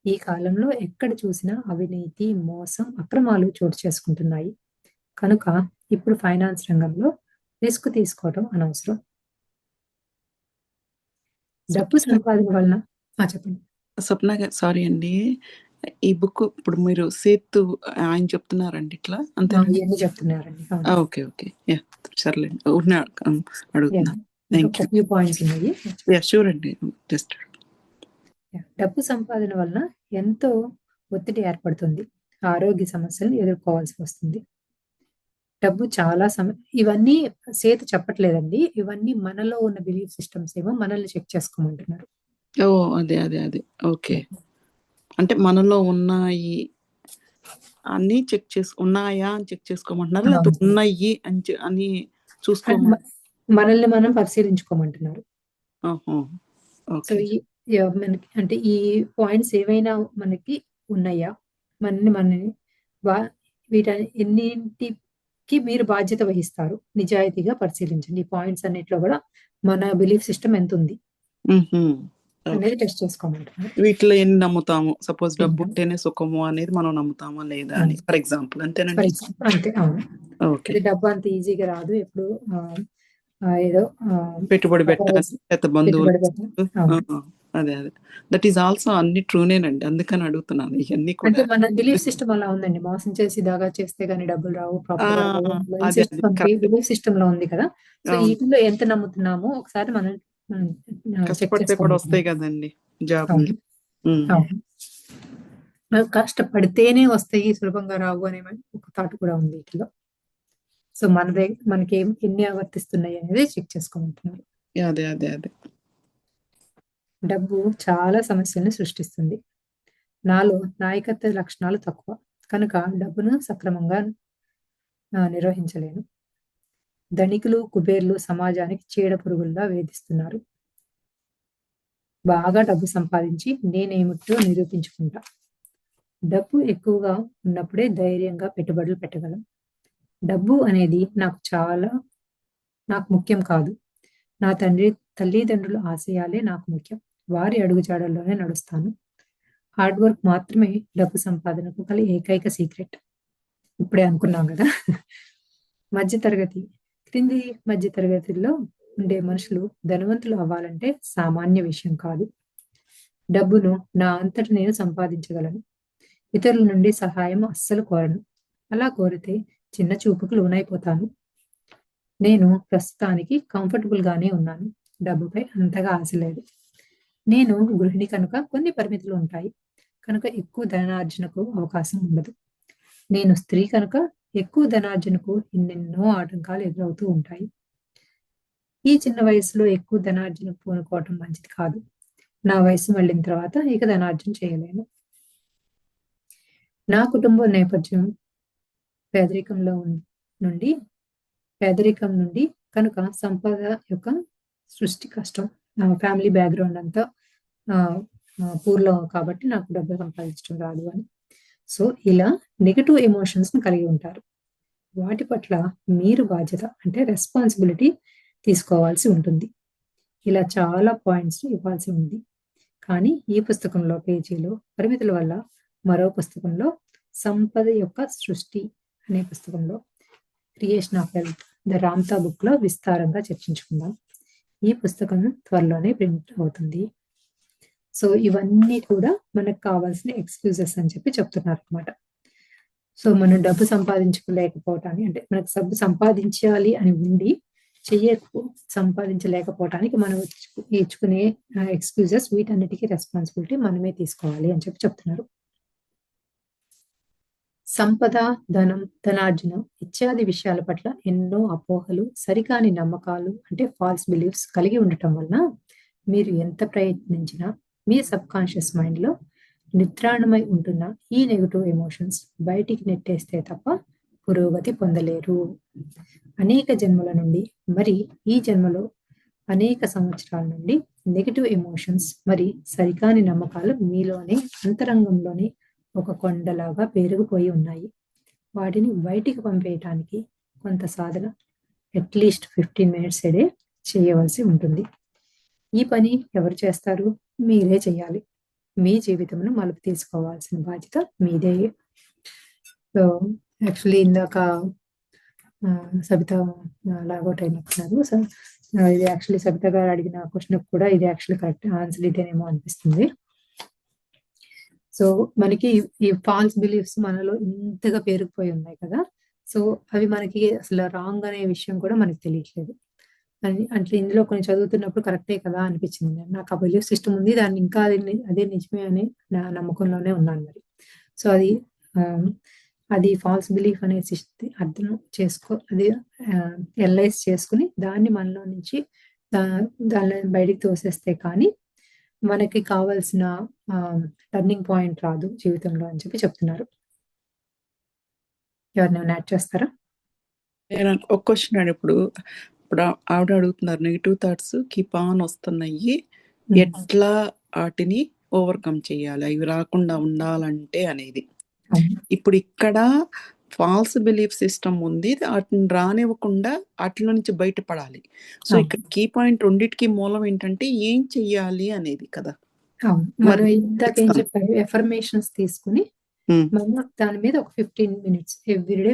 ఈ కాలంలో ఎక్కడ చూసినా అవినీతి, మోసం, అక్రమాలు చోటు చేసుకుంటున్నాయి. కనుక ఇప్పుడు ఫైనాన్స్ రంగంలో రిస్క్ తీసుకోవడం అనవసరం. డబ్బు సంపాదన వలన చెప్పండి. స్వప్న గారు, సారీ అండి, ఈ బుక్ ఇప్పుడు మీరు సేతు ఆయన చెప్తున్నారండి ఇట్లా అంతే చెప్తున్నారండి. ఓకే ఓకే, సర్లేండి, అడుగుతున్నాను. పాయింట్స్ ఉన్నాయి. షూర్ అండి. జస్ట్ డబ్బు సంపాదన వలన ఎంతో ఒత్తిడి ఏర్పడుతుంది. ఆరోగ్య సమస్యలను ఎదుర్కోవాల్సి వస్తుంది. డబ్బు చాలా ఇవన్నీ సేతు చెప్పట్లేదండి. ఇవన్నీ మనలో ఉన్న బిలీఫ్ సిస్టమ్స్ ఏమో మనల్ని చెక్ చేసుకోమంటున్నారు. అదే ఓకే. అంటే మనలో ఉన్నాయి అన్ని ఉన్నాయా అని చెక్ చేసుకోమంటున్నారు, లేకపోతే ఉన్నాయి అని మనల్ని మనం పరిశీలించుకోమంటున్నారు. సో మనకి అంటే ఈ పాయింట్స్ ఏవైనా మనకి ఉన్నాయా, మనని వీటి ఎన్నింటి కి మీరు బాధ్యత వహిస్తారు. నిజాయితీగా పరిశీలించండి. ఈ పాయింట్స్ అన్నిట్లో కూడా మన బిలీఫ్ సిస్టమ్ ఎంత ఉంది అనేది టెస్ట్ చేసుకోమంటున్నారు. వీటిలో ఎన్ని నమ్ముతాము? సపోజ్ డబ్బు తింటాం. ఉంటేనే సుఖము అనేది మనం నమ్ముతామా లేదా అని, అవును. For example. ఫర్ అంతేనండి? ఎగ్జాంపుల్ అంతే. అవును. ఓకే. అది డబ్బు అంత ఈజీగా రాదు. ఎప్పుడు ఏదో పెట్టుబడి పెట్టాలి, పెద్ద బంధువులు. పెట్టుబడి పెట్టాలి. అవును. అదే దట్ ఈస్ ఆల్సో అన్ని ట్రూనేనండి, అందుకని అడుగుతున్నాను ఇవన్నీ అంటే కూడా. మన బిలీఫ్ సిస్టమ్ అలా ఉందండి. మోసం చేసి దాగా చేస్తే గానీ డబ్బులు రావు, ప్రాపర్ గా రావు. అది సిస్టమ్ మనకి correct. బిలీఫ్ సిస్టమ్ లో ఉంది కదా. సో అవును. వీటిలో ఎంత నమ్ముతున్నామో ఒకసారి మనం చెక్ కష్టపడితే కూడా వస్తాయి చేసుకోవాలి. కదండి జాబ్. అవును. అవును. కష్టపడితేనే వస్తాయి, సులభంగా రావు అనే ఒక థాట్ కూడా ఉంది వీటిలో. సో మనకి ఎన్ని ఆవర్తిస్తున్నాయి అనేది చెక్ చేసుకోమంటున్నారు. అదే డబ్బు చాలా సమస్యల్ని సృష్టిస్తుంది. నాలో నాయకత్వ లక్షణాలు తక్కువ కనుక డబ్బును సక్రమంగా నిర్వహించలేను. ధనికులు, కుబేర్లు సమాజానికి చీడ పురుగుల్లా వేధిస్తున్నారు. బాగా డబ్బు సంపాదించి నేనేమిటో నిరూపించుకుంటా. డబ్బు ఎక్కువగా ఉన్నప్పుడే ధైర్యంగా పెట్టుబడులు పెట్టగలం. డబ్బు అనేది నాకు ముఖ్యం కాదు. నా తల్లిదండ్రుల ఆశయాలే నాకు ముఖ్యం. వారి అడుగుజాడల్లోనే నడుస్తాను. హార్డ్ వర్క్ మాత్రమే డబ్బు సంపాదనకు గల ఏకైక సీక్రెట్. ఇప్పుడే అనుకున్నాం కదా. క్రింది మధ్య తరగతిలో ఉండే మనుషులు ధనవంతులు అవ్వాలంటే సామాన్య విషయం కాదు. డబ్బును నా అంతట నేను సంపాదించగలను. ఇతరుల నుండి సహాయం అస్సలు కోరను. అలా కోరితే చిన్న చూపుకు లోనైపోతాను. నేను ప్రస్తుతానికి కంఫర్టబుల్ గానే ఉన్నాను. డబ్బుపై అంతగా ఆశ లేదు. నేను గృహిణి కనుక కొన్ని పరిమితులు ఉంటాయి. కనుక ఎక్కువ ధనార్జనకు అవకాశం ఉండదు. నేను స్త్రీ కనుక ఎక్కువ ధనార్జనకు ఎన్నెన్నో ఆటంకాలు ఎదురవుతూ ఉంటాయి. ఈ చిన్న వయసులో ఎక్కువ ధనార్జన పూనుకోవటం మంచిది కాదు. నా వయసు మళ్ళిన తర్వాత ఇక ధనార్జన చేయలేను. నా కుటుంబ నేపథ్యం పేదరికం నుండి కనుక సంపద యొక్క సృష్టి కష్టం. ఫ్యామిలీ బ్యాక్గ్రౌండ్ అంతా పూర్లో కాబట్టి నాకు డబ్బు సంపాదించడం రాదు అని. సో ఇలా నెగటివ్ ఎమోషన్స్ ని కలిగి ఉంటారు. వాటి పట్ల మీరు బాధ్యత అంటే రెస్పాన్సిబిలిటీ తీసుకోవాల్సి ఉంటుంది. ఇలా చాలా పాయింట్స్ ఇవ్వాల్సి ఉంది. కానీ ఈ పుస్తకంలో పేజీలో పరిమితుల వల్ల మరో పుస్తకంలో సంపద యొక్క సృష్టి అనే పుస్తకంలో creation of wealth the Ramtha book లో విస్తారంగా చర్చించుకుందాం. ఈ పుస్తకం త్వరలోనే ప్రింట్ అవుతుంది. సో ఇవన్నీ కూడా మనకు కావాల్సిన ఎక్స్క్యూజెస్ అని చెప్పి చెప్తున్నారు అనమాట. సో మనం డబ్బు సంపాదించలేకపోవటానికి అంటే మనకు డబ్బు సంపాదించాలి అని ఉండి సంపాదించలేకపోవటానికి మనం ఇచ్చుకునే ఎక్స్క్యూజెస్, వీటన్నిటికీ రెస్పాన్సిబిలిటీ మనమే తీసుకోవాలి అని చెప్పి చెప్తున్నారు. సంపద, ధనం, ధనార్జనం ఇత్యాది విషయాల పట్ల ఎన్నో అపోహలు, సరికాని నమ్మకాలు అంటే ఫాల్స్ బిలీఫ్స్ కలిగి ఉండటం వలన మీరు ఎంత ప్రయత్నించినా మీ సబ్ కాన్షియస్ మైండ్ లో నిద్రాణమై ఉంటున్న ఈ నెగటివ్ ఎమోషన్స్ బయటికి నెట్టేస్తే తప్ప పురోగతి పొందలేరు. అనేక జన్మల నుండి మరి ఈ జన్మలో అనేక సంవత్సరాల నుండి నెగటివ్ ఎమోషన్స్ మరి సరికాని నమ్మకాలు మీలోనే అంతరంగంలోనే ఒక కొండలాగా పేరుకుపోయి ఉన్నాయి. వాటిని బయటికి పంపేయటానికి కొంత సాధన అట్లీస్ట్ 15 minutes a day చేయవలసి ఉంటుంది. ఈ పని ఎవరు చేస్తారు? మీరే చేయాలి. మీ జీవితంను మలుపు తీసుకోవాల్సిన బాధ్యత మీదే. సో యాక్చువల్లీ ఇందాక సబిత లాగౌట్ అయినట్టున్నారు. సో ఇది యాక్చువల్లీ సబిత గారు అడిగిన క్వశ్చన్ కూడా ఇది యాక్చువల్లీ కరెక్ట్ ఆన్సర్ ఇదేనేమో అనిపిస్తుంది. సో మనకి ఈ ఫాల్స్ బిలీఫ్స్ మనలో ఇంతగా పేరుకుపోయి ఉన్నాయి కదా. సో అవి మనకి అసలు రాంగ్ అనే విషయం కూడా మనకి తెలియట్లేదు. అంటే ఇందులో కొన్ని చదువుతున్నప్పుడు కరెక్టే కదా అనిపించింది. నాకు ఆ బిలీఫ్ సిస్టమ్ ఉంది, దాన్ని ఇంకా అదే నిజమే అని నా నమ్మకంలోనే ఉన్నాను మరి. సో అది ఫాల్స్ బిలీఫ్ అనే అర్థం అది ఎనలైజ్ చేసుకుని దాన్ని మనలో నుంచి దాన్ని బయటికి తోసేస్తే కానీ మనకి కావాల్సిన టర్నింగ్ పాయింట్ రాదు జీవితంలో అని చెప్పి చెప్తున్నారు. ఎవరినైనా యాడ్ చేస్తారా? నేను ఒక క్వశ్చన్ ఇప్పుడు ఆవిడ అడుగుతున్నారు, నెగిటివ్ థాట్స్ కీప్ ఆన్ వస్తున్నాయి, ఎట్లా వాటిని ఓవర్కమ్ చేయాలి, అవి రాకుండా ఉండాలంటే అనేది. ఇప్పుడు ఇక్కడ ఫాల్స్ బిలీఫ్ సిస్టమ్ ఉంది. వాటిని రానివ్వకుండా వాటిలో నుంచి బయటపడాలి. సో అవును. ఇక్కడ కీ పాయింట్ రెండిటికి మూలం ఏంటంటే ఏం చెయ్యాలి అనేది కదా. అవును. మనం మరి ఇందాక ఏం చెప్పారు, ఎఫర్మేషన్స్ తీసుకుని మనం దాని మీద ఒక 15 minutes ఎవ్రీడే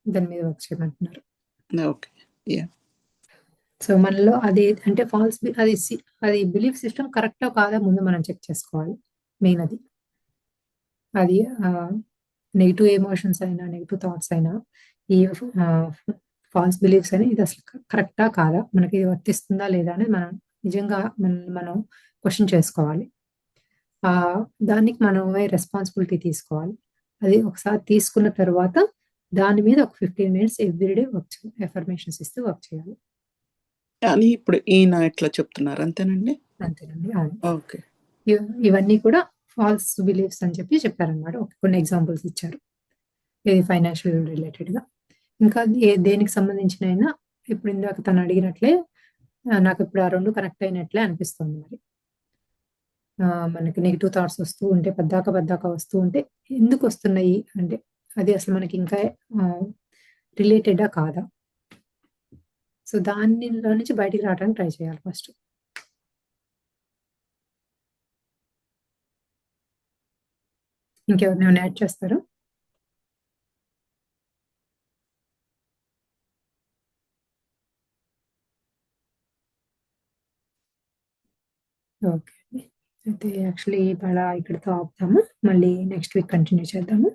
దాని మీద వర్క్ చేయమంటున్నారు. ఓకే. యా. సో మనలో అది అంటే అది బిలీఫ్ సిస్టమ్ కరెక్టా కాదా ముందు మనం చెక్ చేసుకోవాలి. మెయిన్ అది నెగిటివ్ ఎమోషన్స్ అయినా, నెగిటివ్ థాట్స్ అయినా, ఈ ఫాల్స్ బిలీఫ్స్ అని ఇది అసలు కరెక్టా కాదా, మనకి ఇది వర్తిస్తుందా లేదా అని మనం నిజంగా మనం క్వశ్చన్ చేసుకోవాలి. దానికి మనమే రెస్పాన్సిబిలిటీ తీసుకోవాలి. అది ఒకసారి తీసుకున్న తర్వాత దాని మీద ఒక 15 minutes ఎవ్రీడే ఎఫర్మేషన్స్ ఇస్తూ వర్క్ చేయాలి. అని ఇప్పుడు ఈయన ఇట్లా చెప్తున్నారు అంతేనండి. అంతేనండి. అవును. ఓకే. ఇవన్నీ కూడా ఫాల్స్ బిలీఫ్స్ అని చెప్పారనమాట. కొన్ని ఎగ్జాంపుల్స్ ఇచ్చారు. ఇది ఫైనాన్షియల్ రిలేటెడ్ గా. ఇంకా దేనికి సంబంధించిన అయినా ఇప్పుడు ఇందాక తను అడిగినట్లే నాకు ఇప్పుడు ఆ 2 కనెక్ట్ అయినట్లే అనిపిస్తుంది. మరి మనకి నెగిటివ్ థాట్స్ వస్తూ ఉంటే పద్దాక వస్తూ ఉంటే ఎందుకు వస్తున్నాయి అంటే అది అసలు మనకి ఇంకా రిలేటెడా కాదా? సో దానిలో నుంచి బయటికి రావడానికి ట్రై చేయాలి ఫస్ట్. ఇంకెవరినైనా యాడ్ చేస్తారా? ఓకే. అయితే యాక్చువల్లీ ఇవాళ ఇక్కడితో ఆపుతాము. మళ్ళీ నెక్స్ట్ వీక్ కంటిన్యూ చేద్దాము.